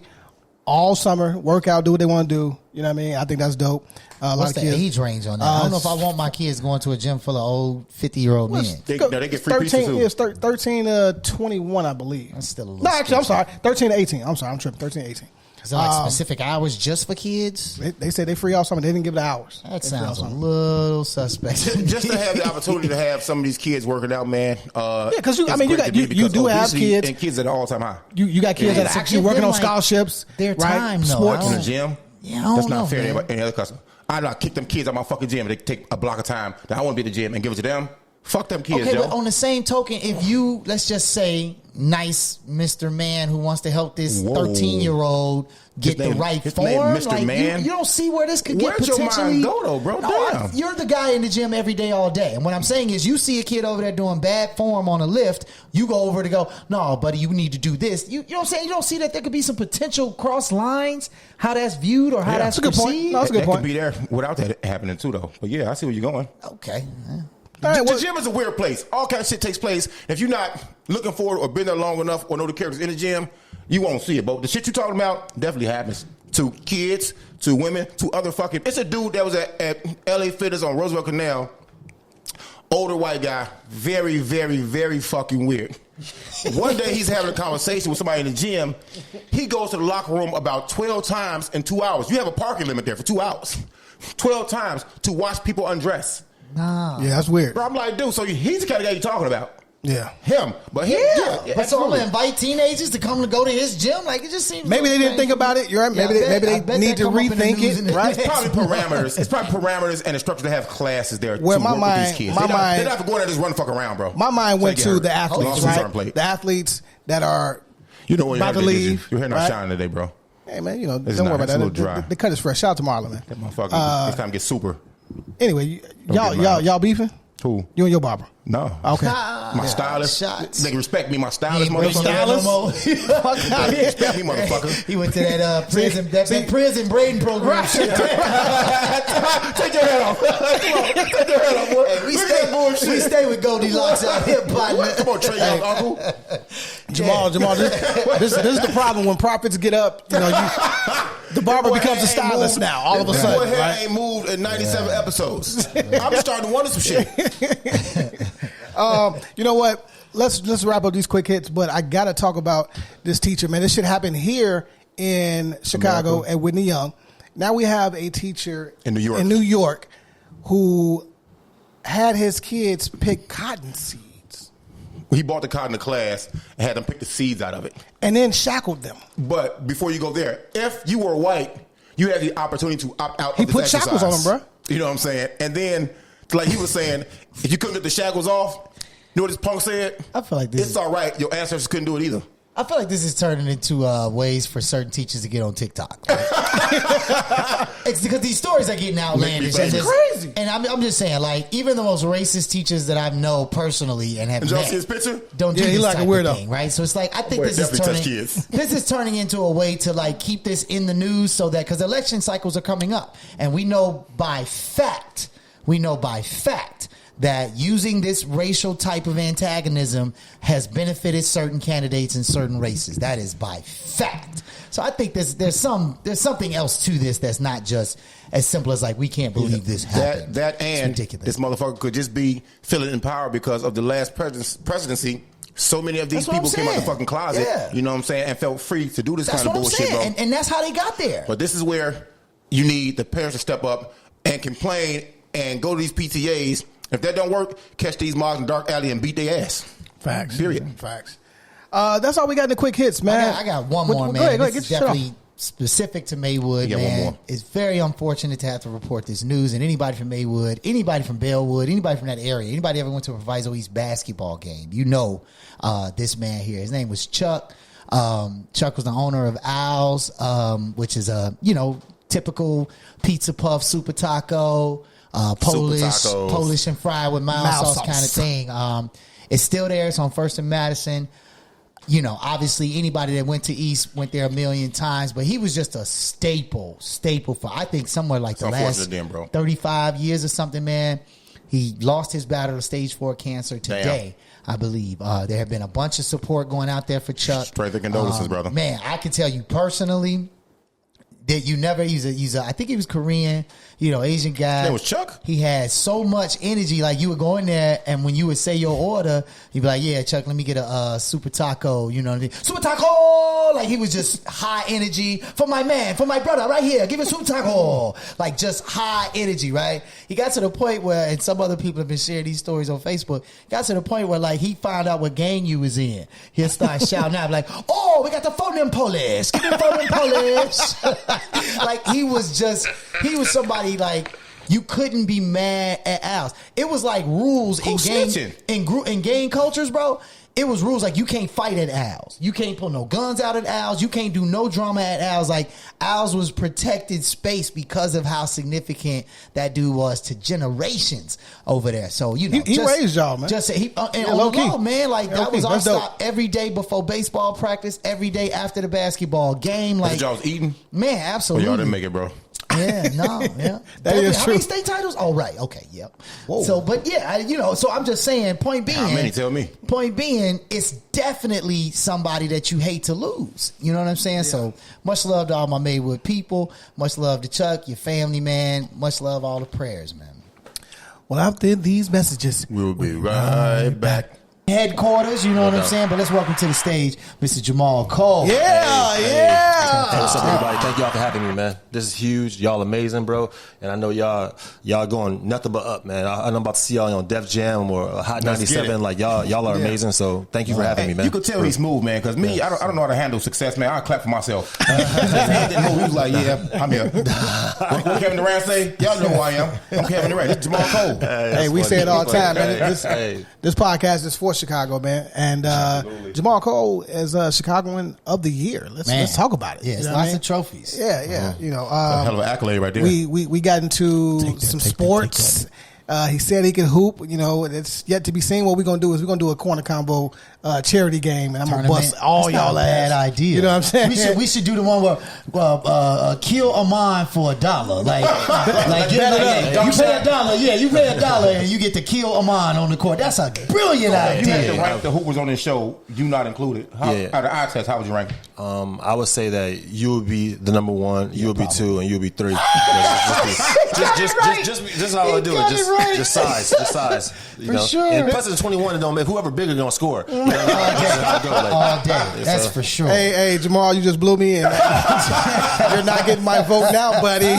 all summer, work out, do what they want to do. You know what I mean? I think that's dope. What's the age range on that? I don't know if I want my kids going to a gym full of old 50-year-old men. They get free pizza too. It's 13 to 21, I believe. That's still a little. No, actually, I'm sorry. 13 to 18. I'm sorry. I'm tripping. 13 to 18. Is there like specific hours just for kids? They said they free all summer. They didn't give the hours. That sounds a little suspect. Just to have the opportunity to have some of these kids working out, man. Because you do have kids and kids at an all-time high. You got kids that are actually working on scholarships. Their time, sports in the gym. Yeah, that's not fair to any other customer. I'd not kick them kids out my fucking gym. They take a block of time that I want to be at the gym and give it to them. Fuck them kids, okay, Joe. but on the same token, if you, let's just say, nice Mr. Man who wants to help this 13-year-old get the right form, Mr. Man. You don't see where this could get potentially. Where's your mind go, though, bro? Damn. You're the guy in the gym every day, all day. And what I'm saying is you see a kid over there doing bad form on a lift, you go over to go, no, buddy, you need to do this. You know what I'm saying? You don't see that there could be some potential cross lines, how that's viewed or how that's a good point. perceived? No, that's a good point. That could be there without that happening, too, though. But, yeah, I see where you're going. Okay. Yeah. The gym is a weird place. All kind of shit takes place. If you're not looking for it or been there long enough or know the characters in the gym, you won't see it. But the shit you're talking about definitely happens to kids, to women, to other fucking... It's a dude that was at LA Fitness on Roosevelt Canal. Older white guy. Very, very, very fucking weird. One day he's having a conversation with somebody in the gym. He goes to the locker room about 12 times in 2 hours. You have a parking limit there for 2 hours. 12 times to watch people undress. Nah. Yeah, that's weird. Bro, I'm like, dude, so he's the kind of guy you're talking about. Yeah. Him. But him, yeah but so I'm going to invite teenagers to come to go to his gym? Like, it just seems... Maybe they didn't think about it. You're right. Maybe they need to rethink it, right? It's probably parameters. It's probably parameters and a structure to have classes there to work with these kids. They're not going there and just run fuck around, bro. My mind went to the athletes, right? The athletes that are about to leave. Your hair not shining today, bro. Hey, man, don't worry about that. The cut is fresh. Shout out to Marlon, man. That motherfucker, next time get super. Anyway, y'all beefing? Who? You and your barber? No. Okay. My stylist. Shots. Nigga, respect me. My stylist, Stylist? Respect me, motherfucker. He went to that prison braiding program. Take your head off. Come on. Take your head off, boy. Hey, we stay with Goldilocks out here, partner. Come on, Trey Young, uncle. Jamal, this is the problem when profits get up. The barber becomes a stylist now. All of a sudden, boy hair ain't moved in 97 episodes. I'm starting to wonder some shit. You know what? Let's wrap up these quick hits. But I gotta talk about this teacher, man. This shit happened here in Chicago at Whitney Young. Now we have a teacher in New York who had his kids pick cotton seeds. He bought the cotton to class and had them pick the seeds out of it. And then shackled them. But before you go there, if you were white, you had the opportunity to opt out he of this put shackles on them, bro. You know what I'm saying? And then, like he was saying, if you couldn't get the shackles off, you know what this punk said? I feel like this it's all right. Your ancestors couldn't do it either. I feel like this is turning into ways for certain teachers to get on TikTok. It's because these stories are getting outlandish. It's crazy. And I'm just saying, like, even the most racist teachers that I know personally and have Did y'all met see his picture? don't do this like type a weirdo. of thing, right? So it's like, I think Boy, this is touch kids. this is turning into a way to like keep this in the news so that, because election cycles are coming up, and we know by fact that using this racial type of antagonism has benefited certain candidates in certain races. That is by fact. So I think there's something else to this that's not just as simple as like, we can't believe this happened. That and this motherfucker could just be feeling in power because of the last presidency. So many of these people came out the fucking closet, you know what I'm saying, and felt free to do this kind of bullshit, bro. And that's how they got there. But this is where you need the parents to step up and complain and go to these PTAs. If that don't work, catch these moms in dark alley and beat their ass. Facts. Period. Facts. That's all we got in the quick hits, man. I got one more, man. Go ahead, This get is your shit off. definitely specific to Maywood, You got one man. more. It's very unfortunate to have to report this news. And anybody from Maywood, anybody from Bellwood, anybody from that area, anybody ever went to a Proviso East basketball game, you know this man here. His name was Chuck. Chuck was the owner of Owl's, which is a typical pizza puff, super taco, Polish and fried with mild Mild sauce sauce. kind of thing. It's still there. It's on First and Madison. Obviously anybody that went to East went there a million times, but he was just a staple for, I think, somewhere like the last unfortunate then, bro. 35 years or something, man. He lost his battle to stage 4 cancer today, I believe. There have been a bunch of support going out there for Chuck. Straight the condolences, brother. Man, I can tell you personally that he's a I think he was Korean, Asian guy. His name was Chuck? He had so much energy. Like, you would go in there, and when you would say your order, he'd be like, yeah, Chuck, let me get a super taco. You know what I mean? Super taco! Like, he was just high energy. For my man, for my brother, right here, give me super taco. Like, just high energy, right? He got to the point where, and some other people have been sharing these stories on Facebook, got to the point where, like, he found out what gang you was in. He'll start shouting out, like, oh, we got the phone them police. Give me phone them police. Like, he was somebody, like, you couldn't be mad at Owls. It was like rules in gang cultures, bro. It was rules like you can't fight at Owls. You can't pull no guns out at Owls. You can't do no drama at Owls. Like, Owls was protected space because of how significant that dude was to generations over there. So, he raised y'all, man. Just and on low the key. low, man. Like, Low that key. was our That's dope. stop every day before baseball practice, every day after the basketball game. Like, y'all was eating? man, Well, absolutely. y'all didn't make it, bro. Yeah, no, yeah. That is How true. many state titles? Oh, right. Okay, yep. Whoa. So, but yeah, so I'm just saying, point being. How many? Tell me. Point being, it's definitely somebody that you hate to lose. You know what I'm saying? Yeah. So, much love to all my Maywood people. Much love to Chuck, your family, man. Much love, all the prayers, man. Well, after these messages, We'll be right back. Headquarters, you know what I'm saying? But let's welcome to the stage Mr. Jahmal Cole. yeah. Hey, what's up, everybody? Thank y'all for having me, man. This is huge. Y'all amazing, bro. And I know y'all going nothing but up, man. I'm about to see y'all on Def Jam or Hot Let's get 97. it. Like, y'all are amazing. So thank you for having me, man. You could tell he's smooth, man, because me, I don't know how to handle success, man. I clap for myself. He was like, yeah, I'm here. What Kevin Durant say? Y'all know who I am. I'm Kevin Durant. This is Jahmal Cole. Hey, we say it all the time, man. Hey. This podcast is for Chicago, man. And Jahmal Cole is Chicagoan of the year. Let's talk about it. Yeah, it's You know what lots I mean? of trophies. Yeah. A hell of an accolade right there. We got into some sports. He said he could hoop. It's yet to be seen. What we're gonna do is we're gonna do a corner combo charity game, and I'm gonna bust all That's not y'all a ass. bad idea. You know what I'm saying? We should do the one where kill a mine for $1. Like you pay $1. Yeah, you pay $1 and you get to kill a mine on the court. That's a brilliant You had to idea. rank the hoopers on this show. You not included. Out of eye test, how would you rank? I would say that you would be the number 1, you would be 2, and you would be 3. Just how I do it. Just size. You know? sure. And plus, it's 21. It don't make whoever bigger gonna score. You know? All day. That's for sure. Hey, Jahmal, you just blew me in. You're not getting my vote now, buddy. My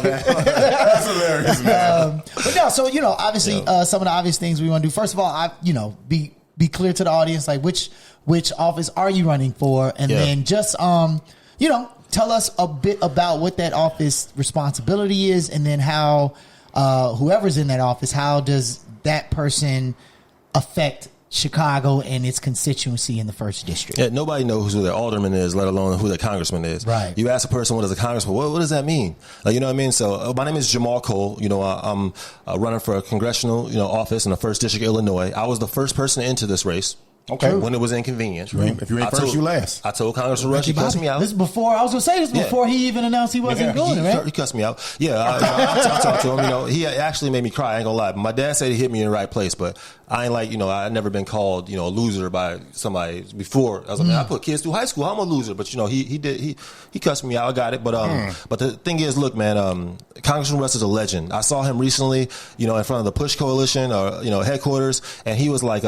bad. That's hilarious, man. But no, so obviously, some of the obvious things we want to do. First of all, be clear to the audience, like which office are you running for, and then just tell us a bit about what that office responsibility is, and then how whoever's in that office, how does that person affect Chicago and its constituency in the 1st district? Yeah, nobody knows who their alderman is, let alone who their congressman is. Right. You ask a person, what is a congressman? What does that mean? You know what I mean? So my name is Jahmal Cole. I'm running for a congressional office in the 1st district, Illinois. I was the first person to enter this race. Okay. When it was inconvenient. If you ain't first, you last. I told Congressman Rush, he cussed me out. This is before before he even announced he wasn't doing it, right? He cussed me out. Yeah, I talked to him. He actually made me cry. I ain't gonna lie. My dad said he hit me in the right place, but I ain't I never been called, a loser by somebody before. I was like, man, I put kids through high school. I'm a loser, but he cussed me out. I got it, but the thing is, look, man, Congressman Rush is a legend. I saw him recently, in front of the Push Coalition or headquarters, and he was like,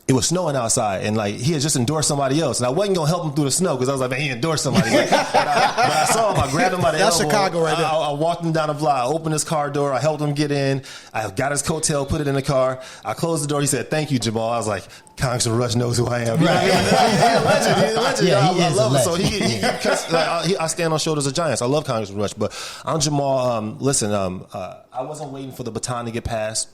it was snowing outside, and like he had just endorsed somebody else, and I wasn't gonna help him through the snow because I was like, man, he endorsed somebody. But I saw him. I grabbed him by the That's elbow. Chicago right there. I walked him down the block. I opened his car door. I helped him get in. I got his coattail, put it in the car. I closed the door. He said, "Thank you, Jahmal." I was like, Congressman Rush knows who I am. You know what I mean? He's a legend. Yeah, he I is love a him. So legend. I stand on shoulders of giants. I love Congressman Rush, but I'm Jahmal. Listen, I wasn't waiting for the baton to get passed.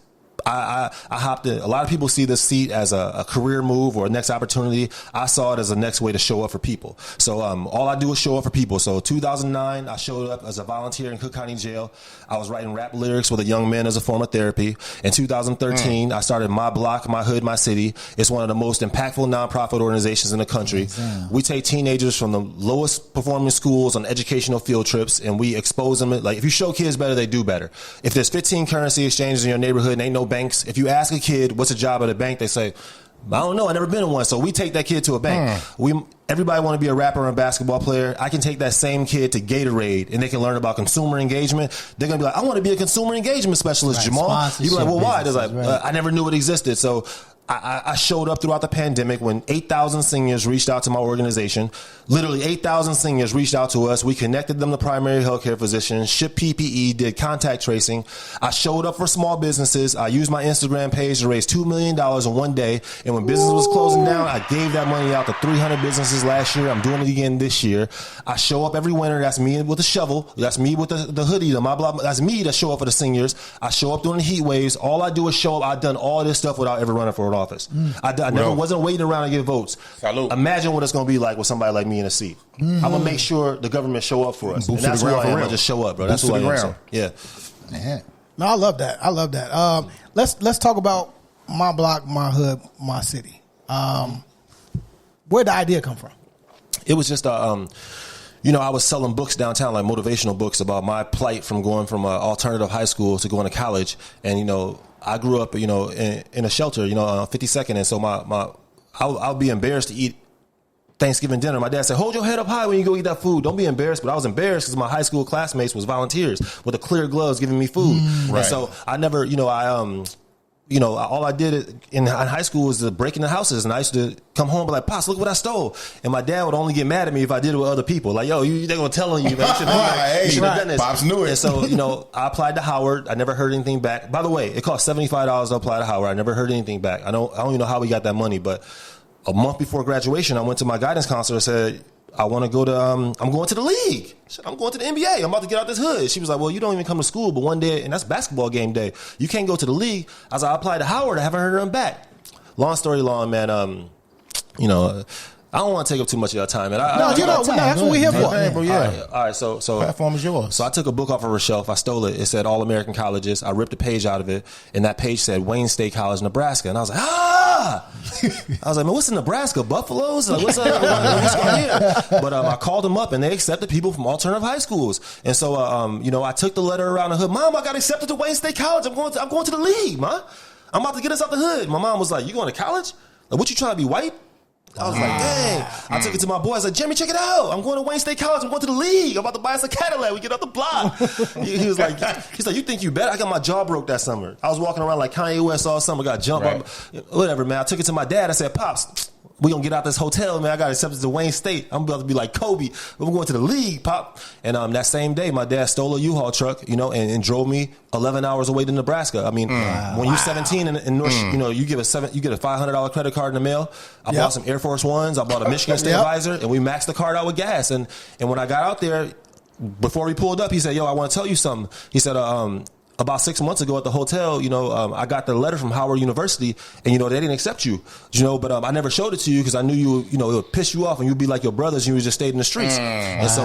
I hopped in. A lot of people see this seat as a career move or a next opportunity. I saw it as a next way to show up for people. So all I do is show up for people. So 2009, I showed up as a volunteer in Cook County Jail. I was writing rap lyrics with a young man as a form of therapy. In 2013, I started My Block, My Hood, My City. It's one of the most impactful nonprofit organizations in the country. We take teenagers from the lowest performing schools on educational field trips, and we expose them. Like, if you show kids better, they do better. If there's 15 currency exchanges in your neighborhood and ain't no banks, if you ask a kid what's a job at a bank, they say, I don't know, I never been in one. So we take that kid to a bank. Everybody want to be a rapper and a basketball player. I can take that same kid to Gatorade and they can learn about consumer engagement. They're going to be like, I want to be a consumer engagement specialist, Right, Jahmal. You be like, well, why? They're like, right. I never knew it existed. So I showed up throughout the pandemic when 8,000 seniors reached out to my organization. Literally 8,000 seniors reached out to us. We connected them to primary healthcare physicians, shipped PPE, did contact tracing. I showed up for small businesses. I used my Instagram page to raise $2 million in one day. And when business was closing down, I gave that money out to 300 businesses last year. I'm doing it again this year. I show up every winter. That's me with a shovel. That's me with the hoodie. That's me that show up for the seniors. I show up during the heat waves. All I do is show up. I've done all this stuff without ever running for an office. I never wasn't waiting around to get votes. Salute. Imagine what it's going to be like with somebody like me in a seat. I'm going to make sure the government show up for us. Boots And that's to the who I ground am. for I real. just show up, bro. Boots That's who to I the am. ground. So, yeah. Man. No, I love that. I love that. Let's talk about My Block, My Hood, My City. Where'd the idea come from? It was just I was selling books downtown, like motivational books about my plight from going from alternative high school to going to college. And, I grew up, in a shelter, 52nd. And so I'll be embarrassed to eat Thanksgiving dinner. My dad said, hold your head up high when you go eat that food. Don't be embarrassed. But I was embarrassed because my high school classmates was volunteers with the clear gloves giving me food. Right. And so I never, all I did in high school was to break into houses, and I used to come home and be like, Pops, look what I stole. And my dad would only get mad at me if I did it with other people. Like, yo, they're going to tell on you, man. You should have done this. Pops knew it. And so, I applied to Howard. I never heard anything back. By the way, it cost $75 to apply to Howard. I never heard anything back. I don't even know how we got that money, but a month before graduation, I went to my guidance counselor and said, I want to go to, I'm going to the league. I'm going to the NBA. I'm about to get out this hood. She was like, well, you don't even come to school, but one day, and that's basketball game day, you can't go to the league. I was like, I applied to Howard. I haven't heard them back. Long story long, man, I don't want to take up too much of your time. Man. That's what we're here for. All right, so Platform is yours. So I took a book off of a shelf. I stole it. It said All American Colleges. I ripped a page out of it, and that page said Wayne State College, Nebraska. And I was like, I was like, man, what's in Nebraska? Buffaloes? Like, what's going here? But I called them up, and they accepted people from alternative high schools. And so, I took the letter around the hood. Mom, I got accepted to Wayne State College. I'm going to the league, man. I'm about to get us out the hood. My mom was like, you going to college? Like, what, you trying to be white? I was like, dang. I took it to my boy. I was like, Jimmy, check it out. I'm going to Wayne State College. I'm going to the league. I'm about to buy us a Cadillac. We get off the block. He was like, you think you better? I got my jaw broke that summer. I was walking around like Kanye West all summer. Got jumped. Right. Whatever, man. I took it to my dad. I said, Pops, we gonna get out this hotel, man. I got accepted to Wayne State. I'm about to be like Kobe. We're going to the league, Pop. And that same day, my dad stole a U-Haul truck, and drove me 11 hours away to Nebraska. I mean, when you're 17 in North, you get a $500 credit card in the mail. I bought some Air Force Ones. I bought a Michigan State visor, and we maxed the card out with gas. And when I got out there, before we pulled up, he said, yo, I want to tell you something. He said, about 6 months ago at the hotel, I got the letter from Howard University, and they didn't accept you, but I never showed it to you because I knew it would piss you off, and you'd be like your brothers, and you would just stayed in the streets. And so,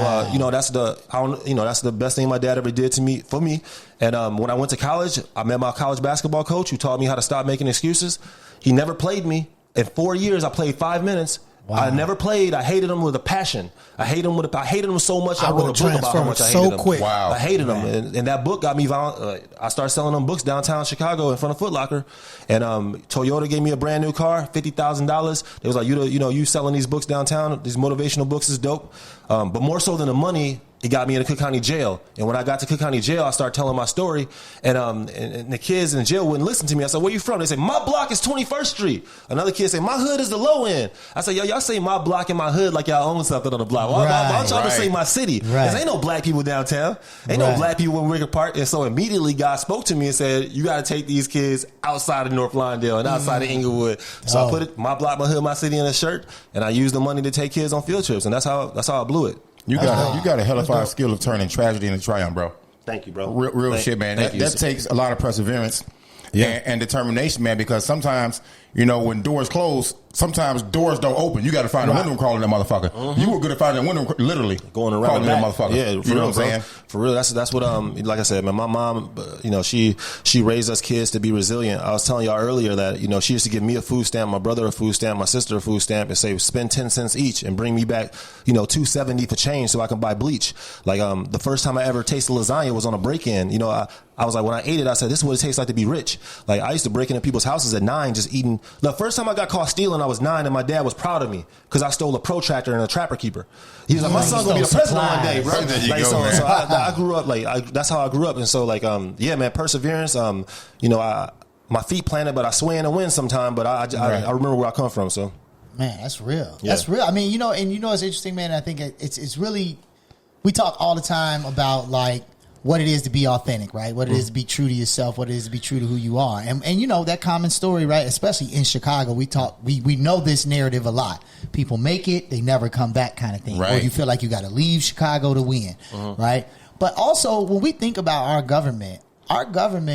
that's the best thing my dad ever did for me. And when I went to college, I met my college basketball coach who taught me how to stop making excuses. He never played me. In 4 years, I played 5 minutes. Wow. I never played. I hated him with a passion. I hated him so much. I wrote a book about how much I hated him. Quick. Wow. I hated him, and that book got me violent. I started selling them books downtown Chicago in front of Foot Locker, and Toyota gave me a brand new car, $50,000. They was like, you selling these books downtown, these motivational books is dope. But more so than the money, it got me into Cook County Jail. And when I got to Cook County Jail, I started telling my story, and the kids in the jail wouldn't listen to me. I said, where you from? They said, my block is 21st Street. Another kid said, my hood is the low end. I said, yo, y'all say my block and my hood like y'all own something on the block. Why don't y'all just say my city? Because ain't no black people downtown. Ain't no black people in Wicker Park. And so immediately God spoke to me and said, you got to take these kids outside of North Lawndale and outside of Inglewood. So I put my block, my hood, my city in a shirt, and I used the money to take kids on field trips. And that's how I blew it. You got a hellified skill of turning tragedy into triumph, bro. Thank you, bro. Real shit, man. That takes a lot of perseverance and determination, man, because sometimes, when doors close, sometimes doors don't open. You got to find a window and crawl in that motherfucker. Mm-hmm. You were good at finding a window, literally. Going around that motherfucker. Yeah, for real, bro. For real. That's what, like I said, man, my mom, she raised us kids to be resilient. I was telling y'all earlier that, she used to give me a food stamp, my brother a food stamp, my sister a food stamp, and say, spend 10 cents each and bring me back, $2.70 for change so I can buy bleach. Like, the first time I ever tasted lasagna was on a break-in. I was like, when I ate it, I said, this is what it tastes like to be rich. Like, I used to break into people's houses at 9 just eating. The first time I got caught stealing, I was 9, and my dad was proud of me because I stole a protractor and a trapper keeper. He was like, my son gonna be the president one day, bro. So I grew up that's how I grew up. And so man, perseverance. My feet planted, but I sway in the wind sometime. But I remember where I come from. So man, that's real. Yeah. That's real. I mean, it's interesting, man. I think it's really, we talk all the time about like what it is to be authentic, right? What it is to be true to yourself, what it is to be true to who you are. And that common story, right? Especially in Chicago, we know this narrative a lot. People make it, they never come back kind of thing. Right. Or you feel like you got to leave Chicago to win, right? But also when we think about our government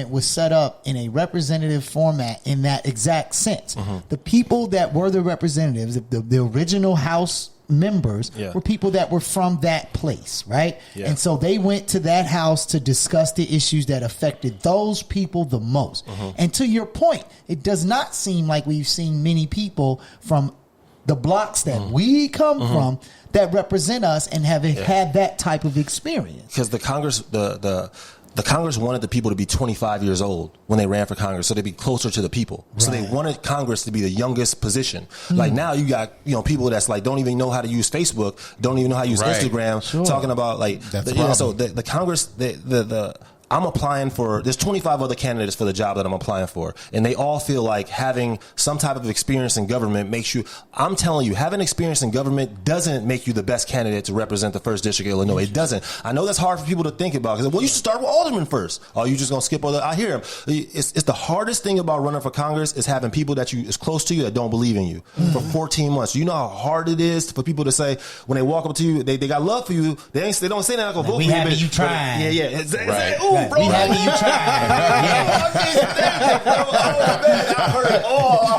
was set up in a representative format in that exact sense. Mm-hmm. The people that were the representatives, the original House members were people that were from that place, right? Yeah. And so they went to that house to discuss the issues that affected those people the most. Mm-hmm. And to your point, it does not seem like we've seen many people from the blocks that we come from that represent us and have had that type of experience. Because the Congress, the Congress wanted the people to be 25 years old when they ran for Congress, so they'd be closer to the people. Right. So they wanted Congress to be the youngest position. Like now you got, people that's like don't even know how to use Facebook, don't even know how to use Instagram, talking about like, so the Congress, I'm applying for, there's 25 other candidates for the job that I'm applying for. And they all feel like having some type of experience in government makes you, I'm telling you, having experience in government doesn't make you the best candidate to represent the 1st District of Illinois. It doesn't. I know that's hard for people to think about. Because, you should start with alderman first. Oh, you just going to skip all that? I hear him. It's the hardest thing about running for Congress is having people that is close to you that don't believe in you for 14 months. You know how hard it is for people to say, when they walk up to you, they got love for you. They don't say they're not going to vote for you. We happy you trying. Yeah. Right. Ooh, bro. We happy you trying. I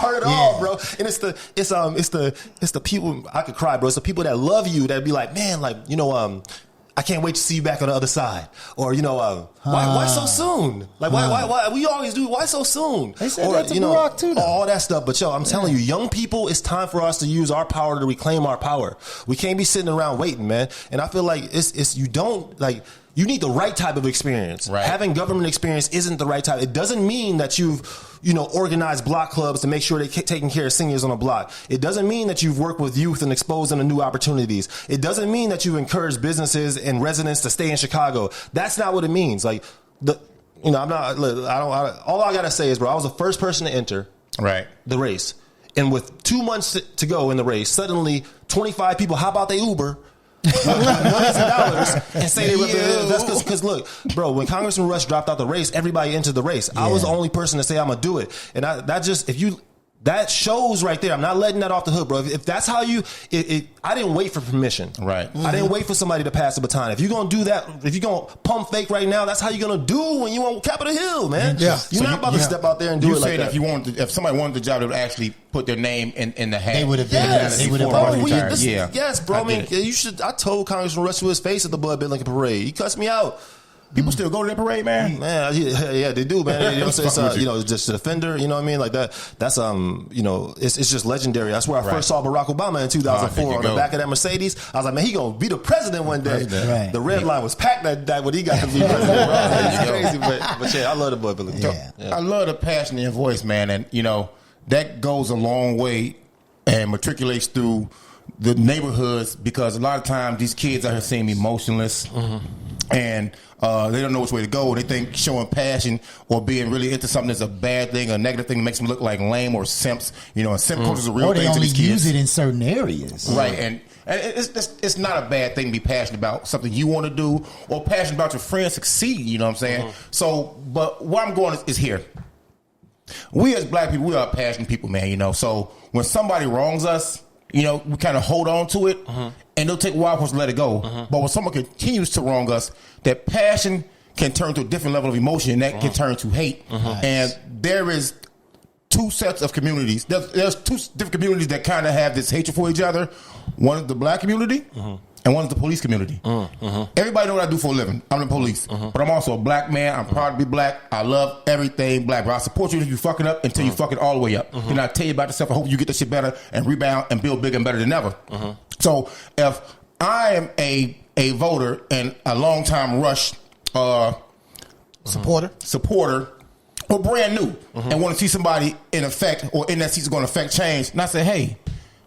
heard it all, bro. And it's the people, I could cry, bro. It's the people that love you that be like, man, I can't wait to see you back on the other side. Or, why so soon? Like, why? We always do, why so soon? They said that to Barack too, though. All that stuff. But, I'm telling you, young people, it's time for us to use our power to reclaim our power. We can't be sitting around waiting, man. And I feel like you need the right type of experience. Right. Having government experience isn't the right type. It doesn't mean that you've, organized block clubs to make sure they're taking care of seniors on a block. It doesn't mean that you've worked with youth and exposed them to new opportunities. It doesn't mean that you've encouraged businesses and residents to stay in Chicago. That's not what it means. Like, all I got to say is, bro, I was the first person to enter the race. And with 2 months to go in the race, suddenly 25 people hop out their Uber millions of dollars and say they represent. That's because look, bro, when Congressman Rush dropped out the race, everybody entered the race. I was the only person to say I'm gonna do it, and that shows right there. I'm not letting that off the hook, bro. If that's how I didn't wait for permission. Right. I didn't wait for somebody to pass the baton. If you're going to do that, if you're going to pump fake right now, that's how you're going to do when you on Capitol Hill, man. Yeah. You're not about to step out there and do it like that. If somebody wanted the job, they would actually put their name in the hat. They would have been. Yes. They would have. Yes, bro. I told Congressman Rush to his face at the Bud Bid Lincoln Parade. He cussed me out. People still go to that parade, man. Man, yeah, they do, man. It's just a defender. You know what I mean? Like that. That's it's just legendary. That's where I first saw Barack Obama in 2004 on the back of that Mercedes. I was like, man, he gonna be the president one day. Right. The red line was packed that when he got to be president. It's crazy, but yeah, I love the boy Billy. Yeah. I love the passion in your voice, man, and that goes a long way and matriculates through the neighborhoods, because a lot of times these kids out here seem emotionless. And they don't know which way to go. They think showing passion or being really into something is a bad thing, a negative thing that makes them look like lame or simps. You know, and simp culture is a real Or they thing to only these kids. use it in certain areas. Right, and it's not a bad thing to be passionate about something you want to do or passionate about your friends succeed, you know what I'm saying? So, but where I'm going is here. We as black people, we are passionate people, man, you know. So when somebody wrongs us, you know, we kind of hold on to it, and it'll take a while for us to let it go. But when someone continues to wrong us, that passion can turn to a different level of emotion, and that can turn to hate. And there is two sets of communities. There's two different communities that kind of have this hatred for each other. One is the black community, and one is the police community. Everybody know what I do for a living. I'm the police. But I'm also a black man. I'm proud to be black. I love everything black. But I support you if you fuck it up until you fuck it all the way up. Then I tell you about yourself. I hope you get this shit better and rebound and build bigger and better than ever. So if I am a voter and a long-time Rush supporter, or brand new, and want to see somebody in effect or in that seat's going to affect change, and I say, hey,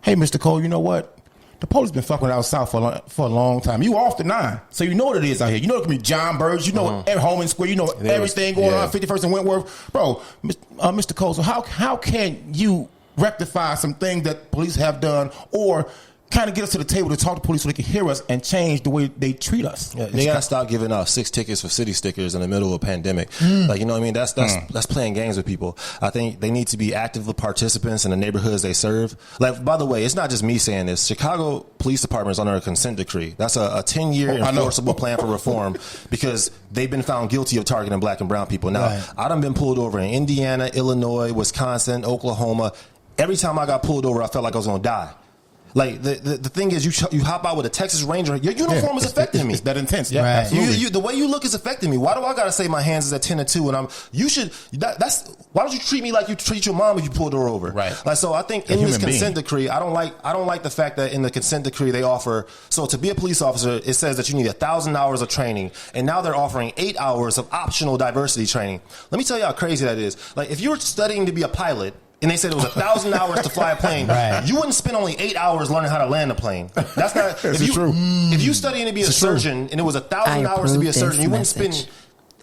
Mr. Cole, you know what? The police been fucking out south for a long time. You off the 9, so you know what it is out here. You know it can be John Burge. You know every home and square. You know everything going on 51st and Wentworth, bro. Mr. Cole, so how can you rectify some things that police have done, or kind of get us to the table to talk to police so they can hear us and change the way they treat us? Yeah, they gotta stop giving out 6 tickets for city stickers in the middle of a pandemic. Like, you know what I mean? That's playing games with people. I think they need to be active participants in the neighborhoods they serve. Like, by the way, it's not just me saying this. Chicago Police Department is under a consent decree. That's a 10-year enforceable plan for reform because they've been found guilty of targeting black and brown people. Now, I done been pulled over in Indiana, Illinois, Wisconsin, Oklahoma. Every time I got pulled over, I felt like I was gonna die. Like, the thing is, you hop out with a Texas Ranger, your uniform is affecting me. It's that intense. Yeah, absolutely. The way you look is affecting me. Why do I gotta say my hands is at 10 and 2? And why don't you treat me like you treat your mom if you pulled her over? Right. Like, so I think in this consent decree, I don't like the fact that in the consent decree they offer, so to be a police officer, it says that you need 1,000 hours of training, and now they're offering 8 hours of optional diversity training. Let me tell you how crazy that is. Like, if you were studying to be a pilot, and they said it was 1,000 hours to fly a plane, you wouldn't spend only 8 hours learning how to land a plane. That's not true. If you studying to be a surgeon and it was 1,000 hours to be a surgeon, you wouldn't spend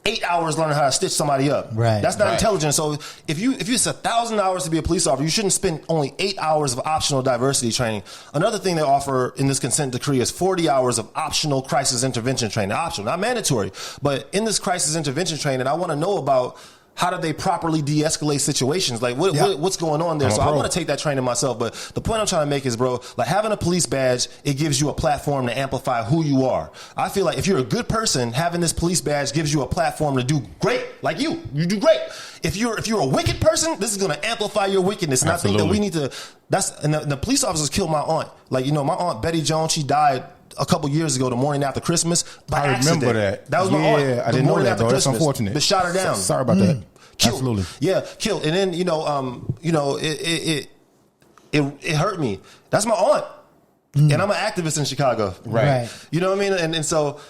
8 hours learning how to stitch somebody up. Right. That's not intelligent. So if it's 1,000 hours to be a police officer, you shouldn't spend only 8 hours of optional diversity training. Another thing they offer in this consent decree is 40 hours of optional crisis intervention training. Optional, not mandatory. But in this crisis intervention training, I want to know about how do they properly de-escalate situations? Like, what's going on there? So I want to take that training myself. But the point I'm trying to make is, bro, like, having a police badge, it gives you a platform to amplify who you are. I feel like if you're a good person, having this police badge gives you a platform to do great. Like you do great. If you're a wicked person, this is going to amplify your wickedness. And Absolutely. I think that we need to. And the police officers killed my aunt. Like, you know, my aunt Betty Jones, she died a couple years ago, the morning after Christmas, by accident. Remember that. That was my aunt. Yeah, I didn't know that, though. That's unfortunate. They shot her down. Sorry about that. Killed. Absolutely. Yeah, killed. And then, it hurt me. That's my aunt. And I'm an activist in Chicago. Right. You know what I mean? And so,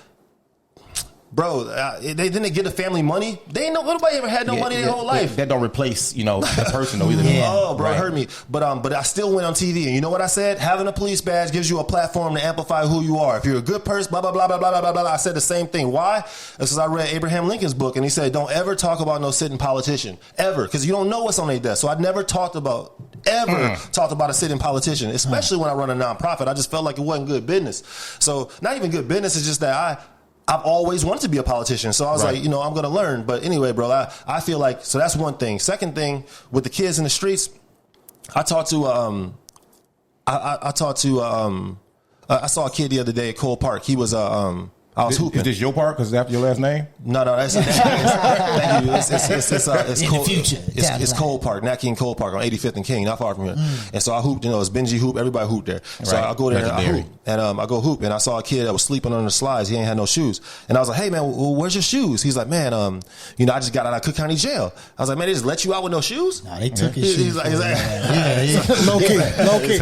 bro, they didn't get the family money. They ain't nobody ever had no money their whole life. That don't replace, that person though either. Oh, bro, it hurt me. But I still went on TV, and you know what I said? Having a police badge gives you a platform to amplify who you are. If you're a good person, blah blah blah blah blah blah blah. I said the same thing. Why? Because I read Abraham Lincoln's book, and he said, "Don't ever talk about no sitting politician ever, because you don't know what's on their desk." So I never talked about a sitting politician, especially when I run a nonprofit. I just felt like it wasn't good business. So not even good business. It's just that I've always wanted to be a politician. So I was like, I'm going to learn. But anyway, bro, I feel like, so that's one thing. Second thing, with the kids in the streets, I saw a kid the other day at Cole Park. He was, I was hooping. Is this your park? Because that's your last name? No, that's thank you. It's in Cole, the future. It's Cole Park, Nat King Cole Park on 85th and King, not far from here. And so I hooped. It's Benji hoop. Everybody hooped there. So I go there and I hoop. And I go hoop, and I saw a kid that was sleeping on the slides. He ain't had no shoes. And I was like, "Hey man, where's your shoes?" He's like, "Man, I just got out of Cook County Jail." I was like, "Man, they just let you out with no shoes?" Nah, they took his shoes. He's like, Low key.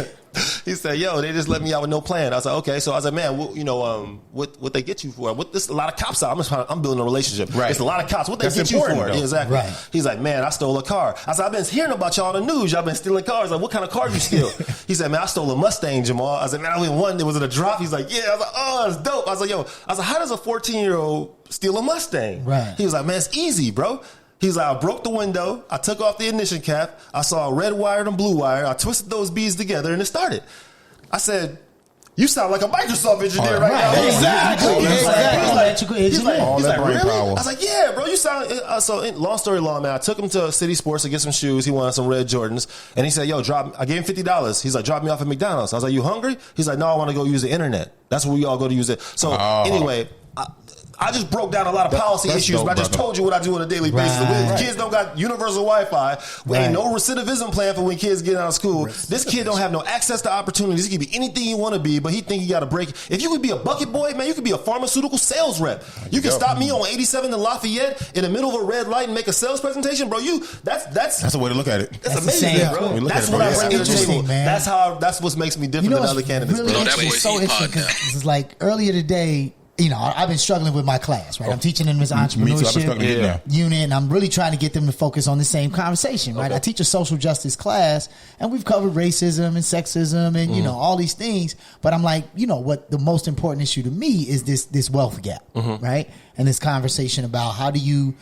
He said, "Yo, they just let me out with no plan." I was like, "Okay." So I was like, "Man, what they get you for? What this? A lot of cops out. I'm building a relationship. Right. It's a lot of cops. What they That's get you for? important, though. Yeah, exactly." Right. He's like, "Man, I stole a car." I said, "I've been hearing about y'all on the news. Y'all been stealing cars. Like, what kind of car you steal?" He said, "Man, I stole a Mustang, Jamal." I said, "Man, I went one. It was at a drop." He's like, "Yeah." I was like, "Oh, it's dope." I was like, "Yo," I was like, "How does a 14-year-old steal a Mustang?" Right. He was like, "Man, it's easy, bro." He's like, "I broke the window. I took off the ignition cap. I saw a red wire and a blue wire. I twisted those beads together and it started." I said, "You sound like a Microsoft engineer right now." Exactly. He's like, All that brain really? power. I was like, "Yeah, bro, you sound." Long story long, man. I took him to City Sports to get some shoes. He wanted some red Jordans, and he said, "Yo, I gave him $50. He's like, "Drop me off at McDonald's." I was like, "You hungry?" He's like, "No, I want to go use the internet. That's where we all go to use it." So anyway. I just broke down a lot of policy That's issues, dope, but I just brother. told you what I do on a daily basis. Right. Kids don't got universal Wi-Fi. We ain't no recidivism plan for when kids get out of school. This kid don't have no access to opportunities. He can be anything he want to be, but he think he got to break. If you could be a bucket boy, man, you could be a pharmaceutical sales rep. You can stop me on 87 in Lafayette in the middle of a red light and make a sales presentation, bro. That's the way to look at it. That's That's the amazing, same. bro. We look That's at it, what bro. I bring to the Interesting, table. man. That's what makes me different than other candidates, really bro. that interesting, boy's so eat interesting pod now. because it's like earlier today, I've been struggling with my class, right? I'm teaching them this Me too. I've been entrepreneurship struggling to get there. unit, and I'm really trying to get them to focus on the same conversation, right? I teach a social justice class, and we've covered racism and sexism and, all these things. But I'm like, what the most important issue to me is this wealth gap, right? And this conversation about how do you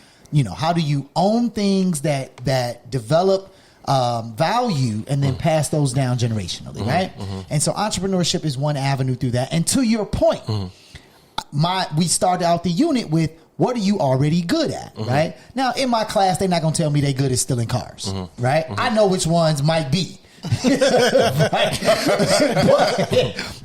own things that develop value and then pass those down generationally, right? And so entrepreneurship is one avenue through that. And to your point, we started out the unit with what are you already good at, right? Now in my class, they're not gonna tell me they good at stealing cars, right? I know which ones might be. Right?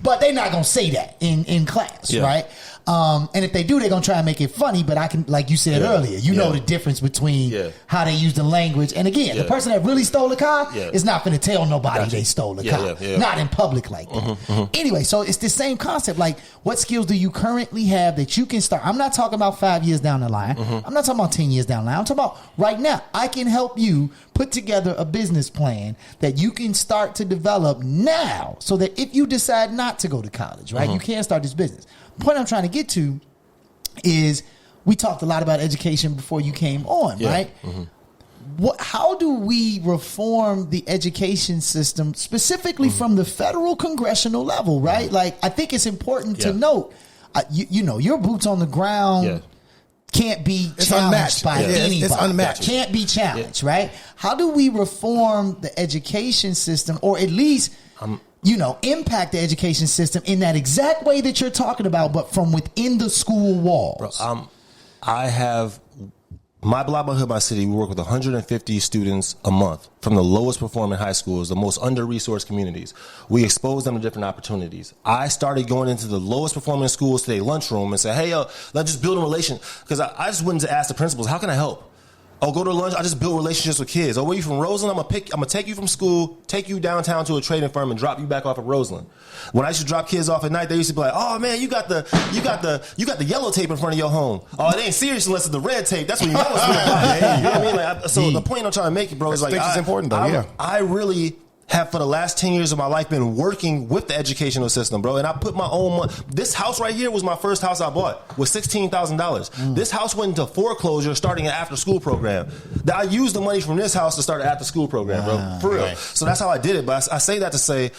but they're not gonna say that in class, right? And if they do, they're gonna try and make it funny. But I can, like you said earlier, know the difference between how they use the language. And again, the person that really stole the car is not gonna tell nobody they stole the car, not in public like that. Anyway, so it's the same concept. Like, what skills do you currently have that you can start? I'm not talking about 5 years down the line. I'm not talking about 10 years down the line. I'm talking about right now. I can help you put together a business plan that you can start to develop now, so that if you decide not to go to college, right, you can start this business. The point I'm trying to get to is we talked a lot about education before you came on, right? How do we reform the education system, specifically from the federal congressional level, right? Like, I think it's important to note, your boots on the ground can't be challenged by anybody. It's unmatched. Can't be challenged, right? How do we reform the education system, or at least impact the education system in that exact way that you're talking about, but from within the school walls? Bro, I have my block, my hood, my city. We work with 150 students a month from the lowest performing high schools, the most under-resourced communities. We expose them to different opportunities. I started going into the lowest performing schools today, lunchroom, and say, "Hey, let's just build a relation." Because I just went to ask the principals, "How can I help?" "Oh, go to lunch." I just build relationships with kids. "Oh, where you from? Roseland?" I'm gonna take you from school, take you downtown to a trading firm, and drop you back off at Roseland. When I used to drop kids off at night, they used to be like, "Oh man, you got the yellow tape in front of your home. Oh, it ain't serious unless it's the red tape. That's when you know it's real." You know what I mean? Like, so the point I'm trying to make, bro, is like, It's important though. I really have for the last 10 years of my life been working with the educational system, bro. And I put my own money. This house right here was my first house I bought with $16,000. This house went into foreclosure starting an after school program. I used the money from this house to start an after school program, bro. For real. So that's how I did it. But I say that to say,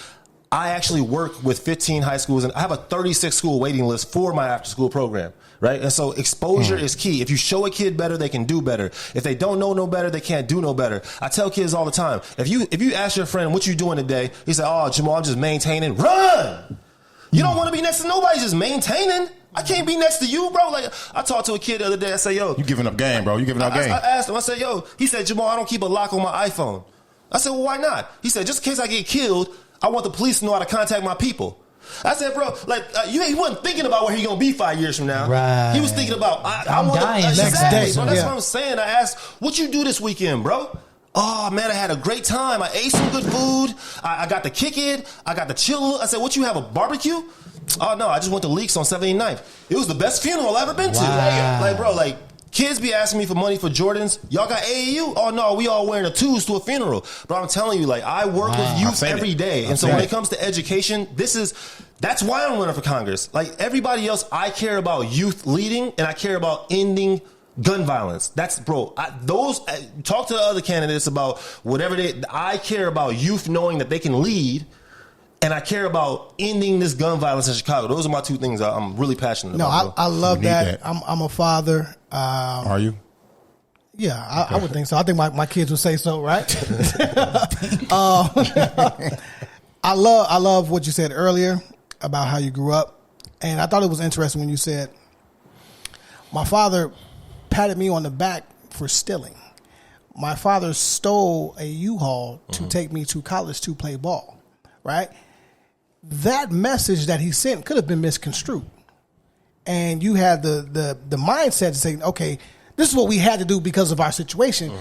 I actually work with 15 high schools, and I have a 36 school waiting list for my after school program, right? And so exposure is key. If you show a kid better, they can do better. If they don't know no better, they can't do no better. I tell kids all the time, if you ask your friend, "What you doing today?" He said, "Oh, Jamal, I'm just maintaining." Run! You don't want to be next to nobody, just maintaining. I can't be next to you, bro. Like, I talked to a kid the other day. I said, "Yo, You giving up game, bro. You giving up game. I asked him, I said, "Yo," he said, "Jamal, I don't keep a lock on my iPhone." I said, "Well, why not?" He said, "Just in case I get killed, I want the police to know how to contact my people." I said, "Bro, like he wasn't thinking about where he gonna be 5 years from now. Right. He was thinking about I'm want dying next next day. day. So that's Yeah. what I'm saying. I asked, "What you do this weekend, bro?" "Oh man, I had a great time. I ate some good food. I got to kick it. I got to chill." I said, "What, you have a barbecue?" "Oh no, I just went to Leaks on 79th. It was the best funeral I've ever been to." Wow. Like, bro, like, Kids be asking me for money for Jordans. Y'all got AAU? Oh no, we all wearing the twos to a funeral. But I'm telling you, like, I work with youth every day. And so when it comes to education, that's why I'm running for Congress. Like everybody else, I care about youth leading and I care about ending gun violence. That's, bro, talk to the other candidates about whatever I care about youth knowing that they can lead. And I care about ending this gun violence in Chicago. Those are my two things I'm really passionate about. No, I love that. I'm a father. Are you? Yeah, I would think so. I think my kids would say so, right? I love what you said earlier about how you grew up. And I thought it was interesting when you said, my father patted me on the back for stealing. My father stole a U-Haul to take me to college to play ball, right? That message that he sent could have been misconstrued. And you had the mindset to say, okay, this is what we had to do because of our situation.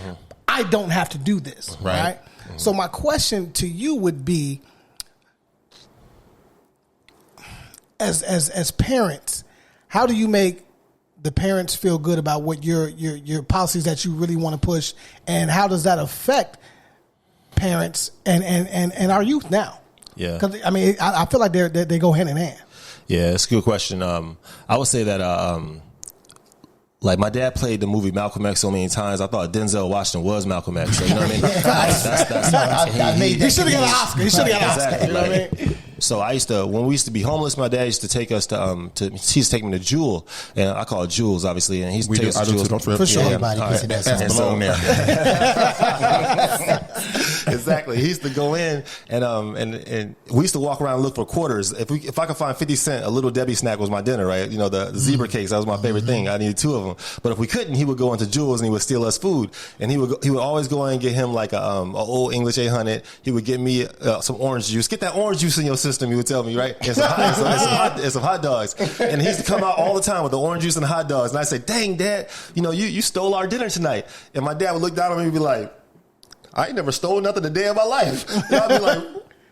I don't have to do this, right? So my question to you would be, as parents, how do you make the parents feel good about what your policies that you really want to push, and how does that affect parents and our youth now? Yeah, because I mean, I feel like they go hand in hand. Yeah, it's a good question. I would say that like my dad played the movie Malcolm X so many times, I thought Denzel Washington was Malcolm X. So, you know what I mean? He should have got an Oscar. He should have got an Oscar. You know what I mean? So when we used to be homeless, my dad used to take us he used to take me to Jewel, and I call it Jules, obviously, and he used to take us to Jewel. For sure. Everybody gets that belong there. Exactly. He used to go in and we used to walk around and look for quarters. If I could find 50 cent, a Little Debbie snack was my dinner, right? You know, the zebra cakes, that was my favorite thing. I needed 2 of them. But if we couldn't, he would go into Jewel's and he would steal us food. And he would always go in and get him like a old English 800. He would get me some orange juice. Get that orange juice in your system, he would tell me, right? And some hot dogs. And he used to come out all the time with the orange juice and hot dogs. And I said, dang, Dad, you know, you stole our dinner tonight. And my dad would look down at me and be like, I ain't never stole nothing a day in my life. And I'd be like,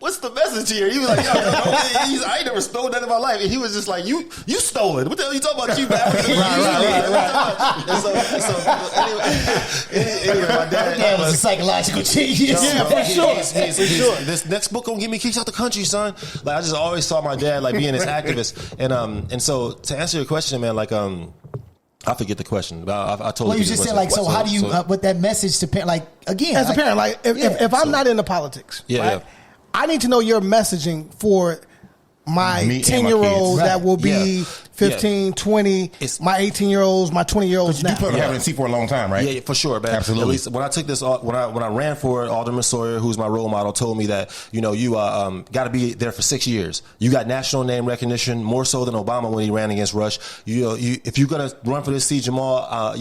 what's the message here? He was like, I ain't never stole nothing in my life. And he was just like, you stole it. What the hell are you talking about? You bad? Right. Anyway, my dad was a psychological genius. Yeah, for sure. This next book gonna get me kicked out the country, son. Like I just always saw my dad like being this activist. And so to answer your question, man, like I forget the question. I totally. Well, you just said like, so how do you with that message to parent? Like again, as a parent, like if I'm not into politics, right? I need to know your messaging for my 10-year-old that will be 15, 20, my 18-year-olds, my 20-year-olds now. You put having a seat for a long time, right? Yeah, for sure, man. Absolutely. At least when I took this, when I ran for it, Alderman Sawyer, who's my role model, told me that, you know, you got to be there for 6 years. You got national name recognition, more so than Obama when he ran against Rush. If you're going to run for this seat, Jahmal,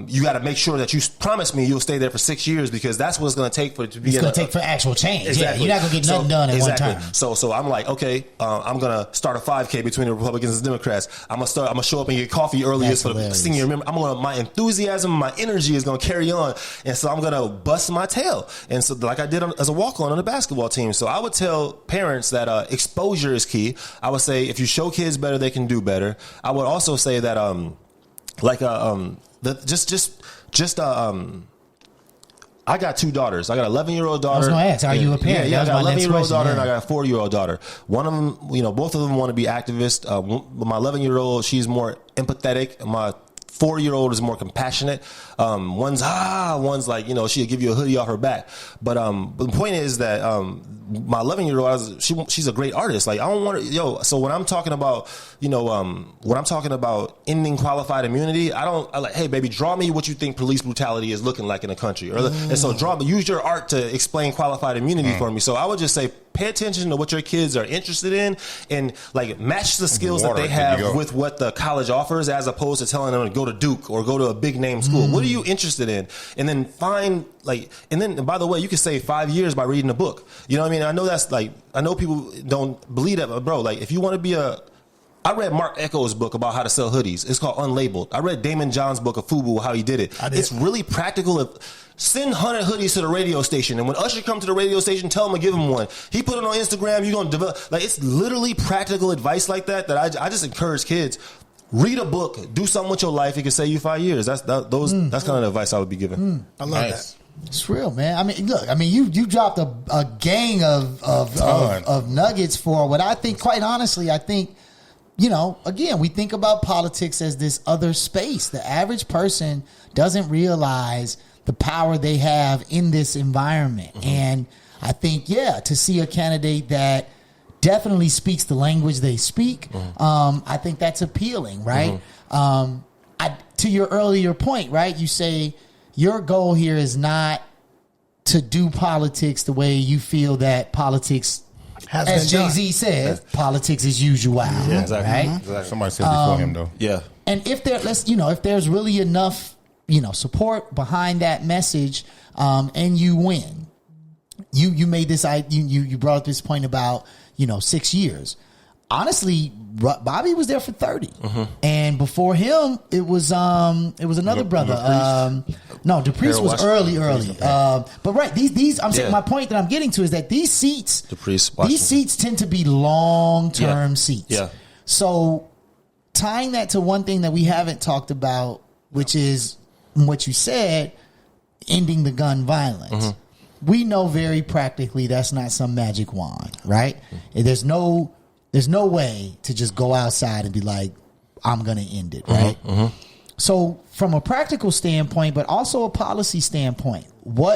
you got to make sure that you promise me you'll stay there for 6 years, because that's what it's going to take for it to be. It's going to take for actual change. Exactly. Yeah, you're not going to get nothing done at one time. So I'm like, okay, I'm going to start a 5K between the Republicans and Democrats. I'm gonna show up and get coffee earliest for the senior. Remember, my enthusiasm, my energy is gonna carry on, and so I'm gonna bust my tail. And so, like I did as a walk-on on the basketball team. So I would tell parents that exposure is key. I would say if you show kids better, they can do better. I would also say that I got 2 daughters. I got an 11-year-old daughter. I was going to ask, are you a parent? Yeah, I got an 11-year-old daughter and I got a 4-year-old daughter. One of them, both of them want to be activists. My 11-year-old, she's more empathetic. My 4-year-old is more compassionate. One's like, she'll give you a hoodie off her back. But the point is that my 11-year-old, she's a great artist. Like I don't want to, so when I'm talking about, when I'm talking about ending qualified immunity, I like, hey baby, draw me what you think police brutality is looking like in the country. And so use your art to explain qualified immunity for me. So I would just say, pay attention to what your kids are interested in and like match the skills that they have with what the college offers, as opposed to telling them to go to Duke or go to a big name school. What are you interested in? And then and by the way, you can save 5 years by reading a book. You know what I mean? I know I know people don't believe that, but bro, like if you want to be I read Mark Echo's book about how to sell hoodies. It's called Unlabeled. I read Damon John's book of FUBU, how he did it. It's really practical. Send 100 hoodies to the radio station, and when Usher come to the radio station, tell him to give him one. He put it on Instagram. You're gonna develop. Like it's literally practical advice like that I just encourage kids. read a book, do something with your life. It can save you 5 years. That's kind of the advice I would be giving. I love that. It's real, man. I mean, look. I mean, you dropped a gang of nuggets for what I think. Quite honestly, I think, again, we think about politics as this other space. The average person doesn't realize the power they have in this environment, and I think, to see a candidate that definitely speaks the language they speak, I think that's appealing, right? To your earlier point, right? You say your goal here is not to do politics the way you feel that politics, as Jay-Z said, politics is usual, exactly. Right? Exactly. Somebody said before him, though. Yeah. And if if there's really enough, support behind that message, and you win, you made this, you brought up this point about, 6 years. Honestly, Bobby was there for 30, and before him, it was another brother. DePriest was early. But right, these I'm saying, my point that I'm getting to is that these seats tend to be long-term seats. Yeah. So tying that to one thing that we haven't talked about, which is what you said, ending the gun violence. We know very practically that's not some magic wand, right? There's no way to just go outside and be like, I'm going to end it, right? So from a practical standpoint, but also a policy standpoint,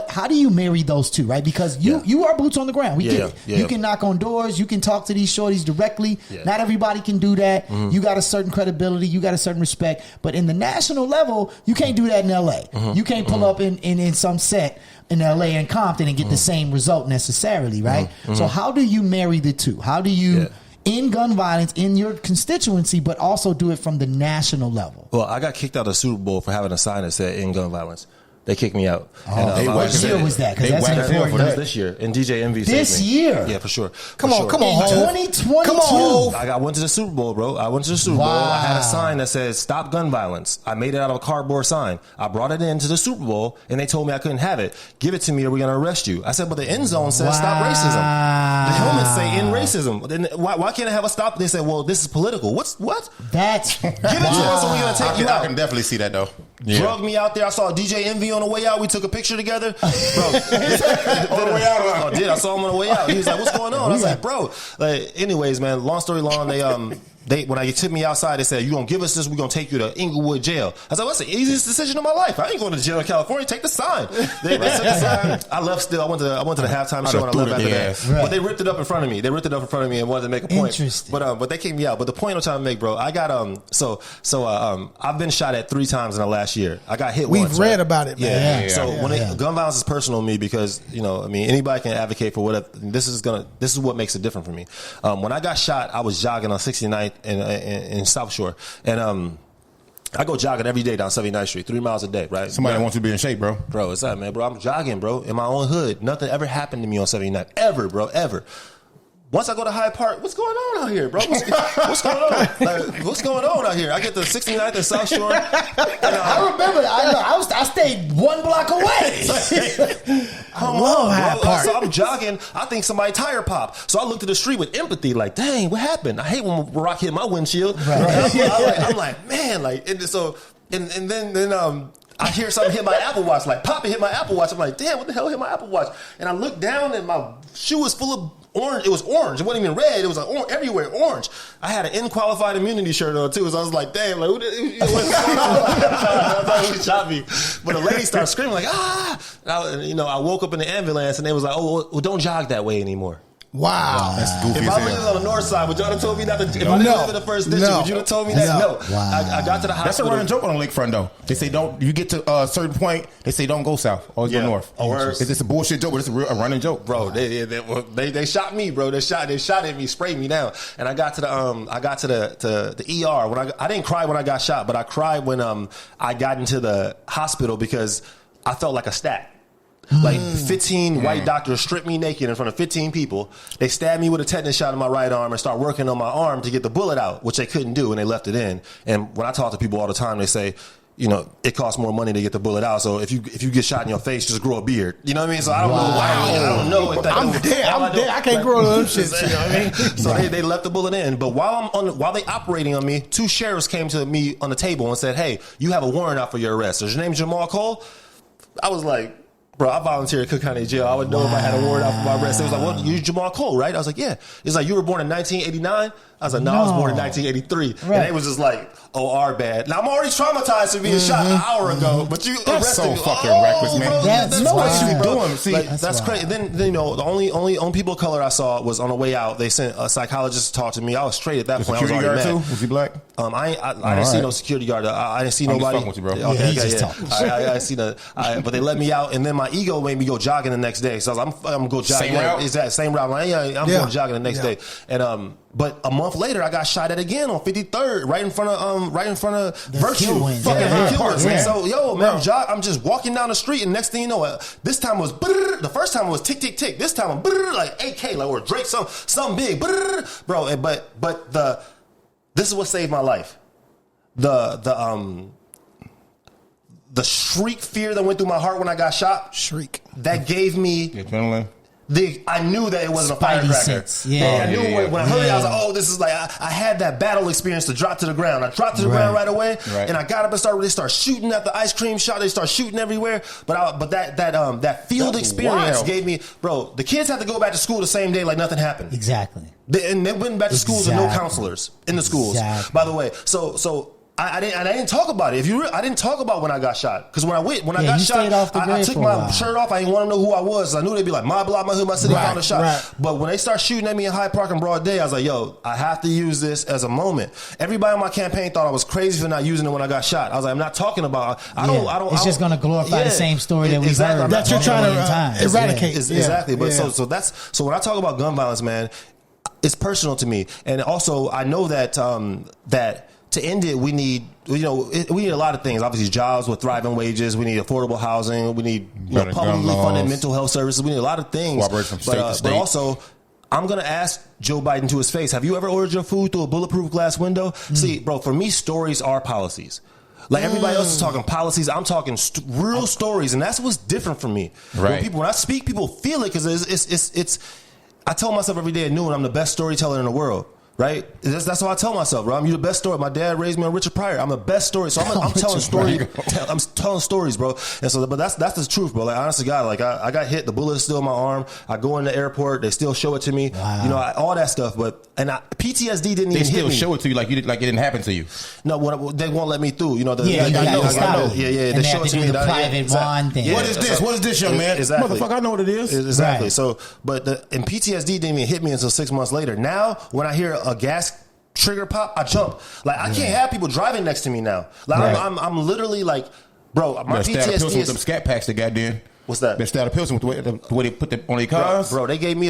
how do you marry those two, right? Because you are boots on the ground. We get it. You can knock on doors. You can talk to these shorties directly. Not everybody can do that. You got a certain credibility. You got a certain respect. But in the national level, you can't do that in L.A. You can't pull up in some set in L.A. and Compton and get the same result necessarily, right? So how do you marry the two? How do you end gun violence in your constituency, but also do it from the national level? Well, I got kicked out of the Super Bowl for having a sign that said "End Gun Violence." They kicked me out. What year was that? Because that's important. That was this year. And DJ Envy saved me. This year? Yeah, for sure. Come on, 2022. Come on, I went to the Super Bowl, bro. I went to the Super Bowl. I had a sign that says "Stop Gun Violence." I made it out of a cardboard sign. I brought it into the Super Bowl, and they told me I couldn't have it. Give it to me, or we're gonna arrest you. I said, but the end zone says "Stop racism." The helmets say "End racism." Then why can't I have a stop? They said, well, this is political. What? That's give it to us, or we're gonna take you out. I can definitely see that though. Drugged me out there. I saw DJ Envy on the way out. We took a picture together, bro. On the way out. I did. I saw him on the way out. He was like, "What's going on?" I was like, "Bro." Anyways, man. Long story long. They when I took me outside, they said, "You gonna give us this? We're gonna take you to Inglewood jail." I said, "What's the easiest decision of my life? I ain't going to jail in California. Take the sign." They took the sign. I left. Still, I went to the halftime show and I left after that. But they ripped it up in front of me. And wanted to make a point. Interesting. But they kicked me out. But the point I'm trying to make, bro, I got I've been shot at 3 times in the last year. I got hit once. We've read about it, man. So gun violence is personal to me because anybody can advocate for whatever. This is what makes it different for me. When I got shot, I was jogging on 69th in South Shore, and I go jogging every day down 79th Street, 3 miles a day, right? Somebody wants you to be in shape, bro. Bro, what's that, man, bro? I'm jogging, bro, in my own hood. Nothing ever happened to me on 79th, ever, bro, ever. Once I go to Hyde Park, what's going on out here, bro? What's going on? What's going on out here? I get to 69th and South Shore. I remember. I stayed 1 block away. I love Hyde Park. So I'm jogging. I think somebody tire popped. So I looked at the street with empathy, like, dang, what happened? I hate when a rock hit my windshield. Right. I'm like, man, like, and then I hear something hit my Apple Watch, like Papa hit my Apple Watch. I'm like, damn, what the hell hit my Apple Watch? And I looked down and my shoe was full of orange. It was orange. It wasn't even red. It was like everywhere orange. I had an unqualified immunity shirt on too. So I was like, damn, like what's going on? I thought he shot me. But a lady started screaming like, ah! And I woke up in the ambulance and they was like, oh, well, don't jog that way anymore. Wow. That's goofy. If I lived on the north side, would y'all have told me not to? If I didn't live in the first district, would you have told me that? No. Wow. I got to the hospital. That's a running joke on the lakefront, though. They say don't. You get to a certain point, they say don't go south, always go north. It's just a bullshit joke, but it's a running joke, bro. They shot me, bro. They shot at me, sprayed me down, and I got to the ER. When I didn't cry when I got shot, but I cried when I got into the hospital because I felt like a stat. Like 15 white doctors stripped me naked in front of 15 people. They stabbed me with a tetanus shot in my right arm and start working on my arm to get the bullet out, which they couldn't do, and they left it in. And when I talk to people all the time, they say, you know, it costs more money to get the bullet out. So if you get shot in your face, just grow a beard. You know what I mean? So I don't know why. I don't know if that. I'm dead. I can't grow them shit. You know what I mean? So they left the bullet in. But while they operating on me, 2 sheriffs came to me on the table and said, "Hey, you have a warrant out for your arrest. Is your name Jahmal Cole?" I was like, bro, I volunteered at Cook County Jail. I would know if I had a warrant out for my arrest. It was like, well, you're Jahmal Cole, right? I was like, yeah. It's like, you were born in 1989? I was like, no, I was born in 1983. Right. And they was just like, oh, our bad. Now, I'm already traumatized for being shot an hour ago, but you that's arrested so me. fucking reckless, man. Bro, that's what you doing. See, like, that's crazy. Then, you know, the only people of color I saw was on the way out. They sent a psychologist to talk to me. I was straight at that point. I was already mad. Too? Was he black? I didn't see no security guard. I didn't see nobody. Just with you, bro. Okay, I see that. But they let me out, and then my ego made me go jogging the next day. So I was like, I'm gonna go jogging. Same route? Exactly, same route. I'm like, I'm going jogging the next day. And but a month later, I got shot at again on 53rd, right in front of Virtue, fucking Killings. Man. So man, I'm just walking down the street, and next thing you know, this time was the first time it was tick tick tick. This time like AK, like or Drake, something big, bro. But this is what saved my life. The shriek fear that went through my heart when I got shot. Shriek. That gave me adrenaline. I knew that it wasn't a firecracker. I knew when I heard it, I was like, oh, this is like, I had that battle experience to drop to the ground. I dropped to the ground right away, and I got up and they start shooting at the ice cream shop. They start shooting everywhere. But that field experience gave me, bro, the kids had to go back to school the same day like nothing happened. Exactly. And they went back to schools with no counselors in the schools, by the way. So I didn't talk about it. I didn't talk about when I got shot, because when I got shot, I took my shirt off. I didn't want to know who I was. I knew they'd be like, my block, my hood, my city, found a shot. Right. But when they start shooting at me in Hyde Park in broad day, I was like, yo, I have to use this as a moment. Everybody on my campaign thought I was crazy for not using it when I got shot. I was like, I'm not talking about. I don't. It's just going to glorify the same story that we've heard that you're trying to eradicate. Exactly. But so when I talk about gun violence, man, it's personal to me, and also I know that that. To end it, we need a lot of things. Obviously, jobs with thriving wages. We need affordable housing. We need publicly funded mental health services. We need a lot of things. But also, I'm going to ask Joe Biden to his face, have you ever ordered your food through a bulletproof glass window? See, bro, for me, stories are policies. Like everybody else is talking policies, I'm talking real stories, and that's what's different from me. Right. When I speak, people feel it, because it's. I tell myself every day at noon, I'm the best storyteller in the world. Right? That's what I tell myself, bro. I'm the best story. My dad raised me on Richard Pryor. I'm the best story. So I'm telling stories. I'm telling stories, bro. And so, but that's the truth, bro. Like, honestly, God, like I got hit. The bullet is still in my arm. I go in the airport. They still show it to me. Wow. You know, all that stuff. But PTSD didn't even hit me. They still show it to you like it didn't happen to you. No, they won't let me through. You know, I know. They show it to me. The private wand thing. What is this? What is this, young man? Exactly. Motherfucker, I know what it is. Exactly. Right. So, and PTSD didn't even hit me until 6 months later. Now, when I hear a gas trigger pop, I jump. Like, I can't have people driving next to me now. Like, I'm literally like, bro, my PTSD is some scat packs they got there. What's that? They started pills with the way they put them on their cars. Bro, they gave me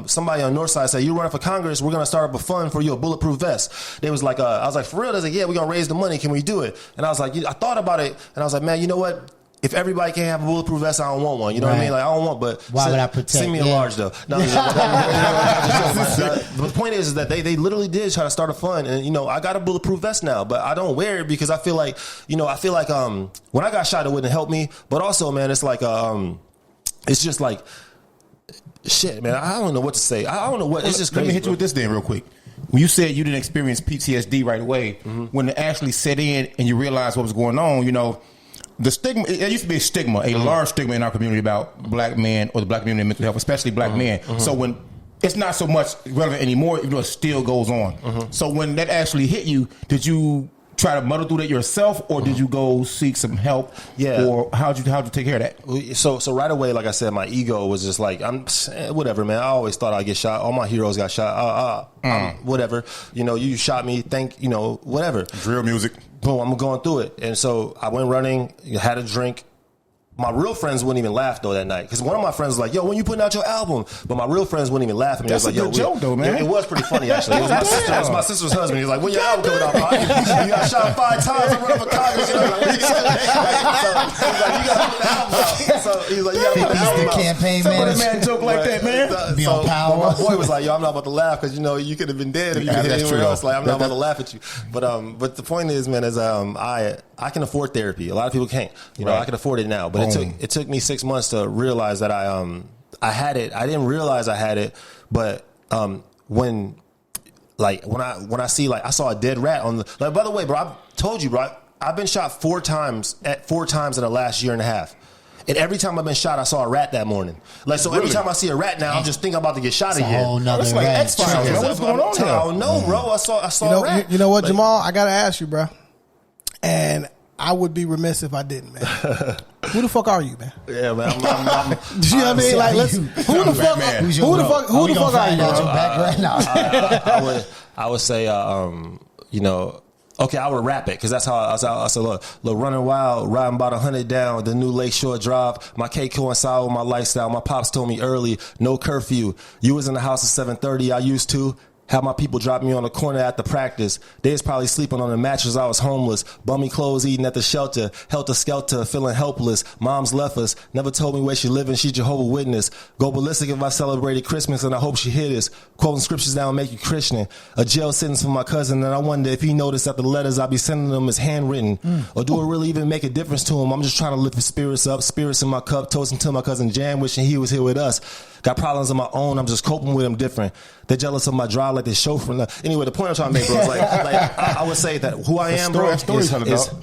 somebody on Northside said, you running for Congress, we're gonna start up a fund for you, a bulletproof vest. They was like, I was like, for real? They was like, yeah, we're gonna raise the money, can we do it? And I was like, I thought about it, and I was like, man, you know what? If everybody can't have a bulletproof vest, I don't want one. You know what I mean? Like, I don't want, but why would I protect? Send me a large though. No, but the point is that they literally did try to start a fund, and you know, I got a bulletproof vest now, but I don't wear it because I feel like when I got shot, it wouldn't help me. But also, man, it's like it's just like shit, man. I don't know what to say. I don't know what. It's just crazy. Let me hit you with this then real quick. When you said you didn't experience PTSD right away, when it actually set in and you realized what was going on, you know. The stigma, it used to be a stigma, a large stigma in our community about black men or the black community and mental health, especially black men. So when it's not so much relevant anymore, even though it still goes on. So when that actually hit you, did you try to muddle through that yourself, or did you go seek some help? Yeah. Or how'd you take care of that? So right away, like I said, my ego was just like, I'm whatever, man. I always thought I'd get shot. All my heroes got shot. Whatever. You know, you shot me. Whatever. Drill music. Boom, I'm going through it. And so I went running, had a drink, my real friends wouldn't even laugh though that night because one of my friends was like, "Yo, when you putting out your album?" But my real friends wouldn't even laugh. And That's was like, a good joke, though, man. It was pretty funny actually. It was my sister. It was my sister's husband. He was like, "When your album coming out, bro? You got shot 5 times and run for Congress." You know, like, what you say? So he's like, "You got to put the album out." So he's like, "You got to put the album out." Campaign Put a manager. man joke like that, man. Be on power. My boy was like, "Yo, I'm not about to laugh because you know you could have been dead if you hit that's anyone true, else." though. Like I'm not about to laugh at you. But the point is, man, is I can afford therapy. A lot of people can't. You know, Right. I can afford it now. But it took me 6 months to realize that I had it. I didn't realize I had it, but when I see I saw a dead rat on the by the way, bro, I told you, bro, I've been shot 4 times in the last year and a half. And every time I've been shot, I saw a rat that morning. Every time I see a rat now, I'm just thinking I'm about to get shot again. Oh, no, It's like X-Files, man. What's going on here? I don't know, bro. I saw a rat. You know what, Jahmal? I gotta ask you, bro. And I would be remiss if I didn't, man. Who the fuck are you, man? Yeah, man. I'm Do you know what I mean? Like, let's. Who the fuck? Batman. Who's your Who the bro? fuck? Who the fuck are you, Out your bro? background now. I would say, you know, okay, I would rap it because that's how I said, look, running wild, riding about 100 down the new Lakeshore Drive. My cake coincide with my lifestyle. My pops told me early, no curfew. You was in the house at 7:30. I used to. Have my people drop me on the corner at the practice. They was probably sleeping on the mattress. I was homeless. Bummy clothes eating at the shelter. Helter-skelter, feeling helpless. Mom's left us. Never told me where she living. She Jehovah's Witness. Go ballistic if I celebrated Christmas, and I hope she hear this. Quoting scriptures that will make you Christian. A jail sentence for my cousin, and I wonder if he noticed that the letters I be sending them is handwritten. Or do it really even make a difference to him? I'm just trying to lift his spirits up. Spirits in my cup. Toasting to my cousin Jan, wishing he was here with us. Got problems of my own. I'm just coping with them different. They're jealous of my drive like they show from the... Anyway, the point I'm trying to make, bro, is I would say that who I am, bro, is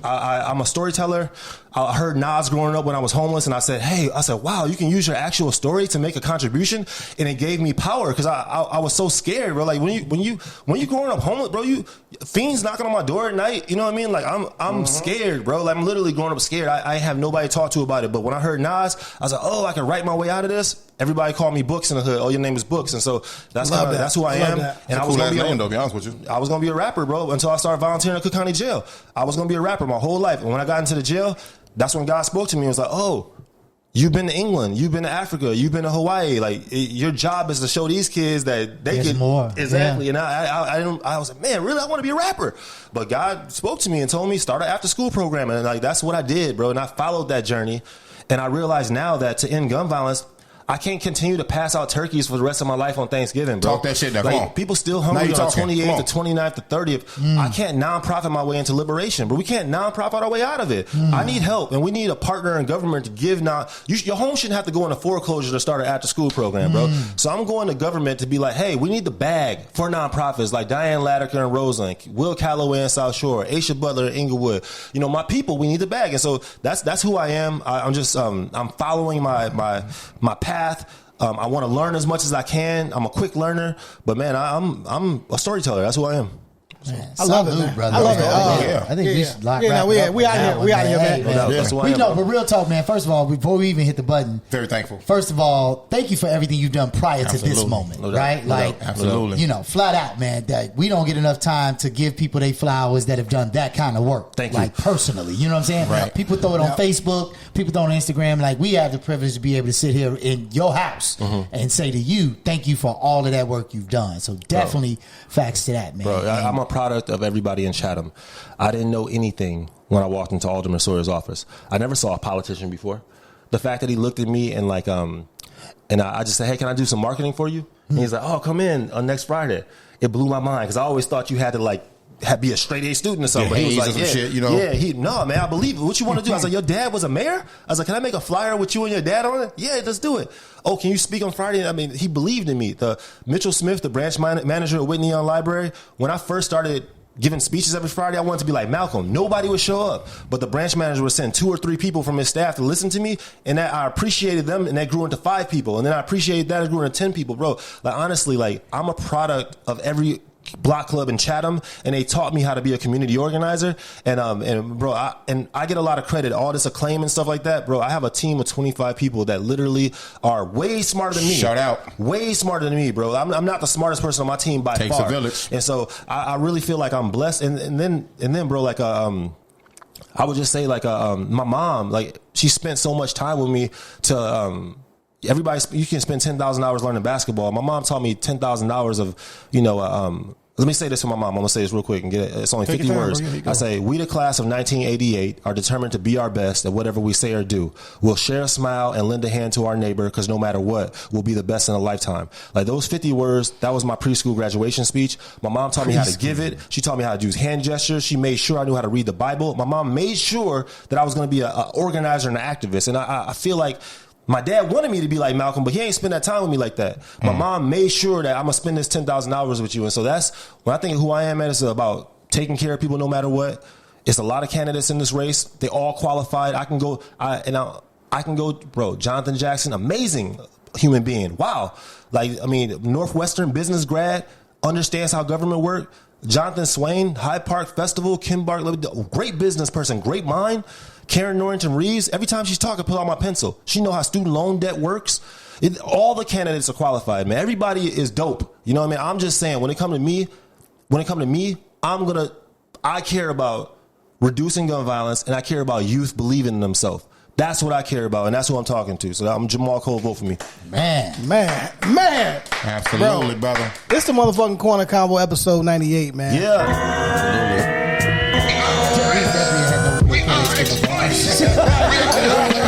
I'm a storyteller. I heard Nas growing up when I was homeless, and I said, wow, you can use your actual story to make a contribution, and it gave me power because I was so scared, bro. Like when you growing up homeless, bro, you fiends knocking on my door at night. You know what I mean? Like I'm scared, bro. Like I'm literally growing up scared. I have nobody to talk to about it. But when I heard Nas, I was like, oh, I can write my way out of this. Everybody called me Books in the hood. Oh, your name is Books, and so that's who I am. And I was gonna be to be honest with you. I was gonna be a rapper, bro, until I started volunteering at Cook County Jail. I was gonna be a rapper my whole life, and when I got into the jail, that's when God spoke to me and was like, "Oh, you've been to England, you've been to Africa, you've been to Hawaii. Like your job is to show these kids that they There's can more." exactly." Yeah. And I was like, "Man, really? I want to be a rapper." But God spoke to me and told me start an after school program, and like that's what I did, bro. And I followed that journey, and I realize now that to end gun violence, I can't continue to pass out turkeys for the rest of my life on Thanksgiving, bro. Talk that shit now. Come on. People still hungry on the 28th, the 29th, the 30th. I can't nonprofit my way into liberation, but we can't nonprofit our way out of it. I need help, and we need a partner in government to give your home shouldn't have to go into foreclosure to start an after-school program, bro. So I'm going to government to be like, hey, we need the bag for nonprofits like Diane Ladaker in Roseland, Will Calloway in South Shore, Aisha Butler in Inglewood. You know, my people, we need the bag. And so that's who I am. I'm just I'm following my path. I want to learn as much as I can. I'm a quick learner, but man, I'm a storyteller. That's who I am. Man, I love it, salute, man. brother. I love it. I think we should lock Yeah, wrap we it up we with out that here. one, We out here, man. That's who I We am, know, bro. but real talk, man. First of all, before we even hit the button, Very thankful. first of all, thank you for everything you've done prior to this Absolutely. moment, No doubt. right? No Like, doubt. Absolutely. you know, flat out, man, that we don't get enough time to give people their flowers that have done that kind of work. Thank you. Like, personally, you know what I'm saying? Right. People throw it on Facebook, people throw it on Instagram. Like, we have the privilege to be able to sit here in your house and say to you, thank you for all of that work you've done. So definitely facts to that, man. Bro, I'm a product of everybody in Chatham. I didn't know anything when I walked into Alderman Sawyer's office. I never saw a politician before. The fact that he looked at me and I just said, hey, can I do some marketing for you? And he's like, oh, come in on next Friday. It blew my mind because I always thought you had to be a straight A student or something. Yeah, But he was Hayes like, or some shit, you know? Yeah, no, man, I believe it. What you want to do? I was like, your dad was a mayor? I was like, can I make a flyer with you and your dad on it? Yeah, let's do it. Oh, can you speak on Friday? I mean, he believed in me. The Mitchell Smith, the branch manager at Whitney Young Library, when I first started giving speeches every Friday, I wanted to be like Malcolm. Nobody would show up, but the branch manager would send 2 or 3 people from his staff to listen to me, and that I appreciated them, and that grew into 5 people, and then I appreciated that, it grew into 10 people, bro. Like, honestly, like, I'm a product of every block club in Chatham, and they taught me how to be a community organizer. And bro, I get a lot of credit, all this acclaim and stuff like that, bro. I have a team of 25 people that literally are way smarter than me. Shout out. Way smarter than me, bro. I'm not the smartest person on my team by Takes far. a village. And so I really feel like I'm blessed. And then, bro, like I would just say like my mom, like she spent so much time with me to everybody. You can spend 10,000 hours learning basketball. My mom taught me 10,000 hours of let me say this to my mom. I'm gonna say this real quick and get it. It's only 50 words. I say, we the class of 1988 are determined to be our best at whatever we say or do. We'll share a smile and lend a hand to our neighbor because no matter what, we'll be the best in a lifetime. Like those 50 words, that was my preschool graduation speech. My mom taught me how to give it. She taught me how to use hand gestures. She made sure I knew how to read the Bible. My mom made sure that I was going to be an organizer and an activist. And I feel like my dad wanted me to be like Malcolm, but he ain't spend that time with me like that. My mom made sure that I'm going to spend this 10,000 hours with you. And so that's, when I think of who I am, man, it's about taking care of people no matter what. It's a lot of candidates in this race. They all qualified. I can go, bro, Jonathan Jackson, amazing human being. Wow. Like, I mean, Northwestern business grad, understands how government works. Jonathan Swain, Hyde Park Festival, Kim Bartlett, great business person, great mind. Karen Norrington Reeves, every time she's talking, I pull out my pencil. She know how student loan debt works. All the candidates are qualified, man. Everybody is dope. You know what I mean? I'm just saying, when it come to me, I care about reducing gun violence, and I care about youth believing in themselves. That's what I care about, and that's who I'm talking to. So I'm Jahmal Cole, vote for me. Man. Absolutely, brother. It's the motherfucking Corner Convo episode 98, man. Yeah. Absolutely.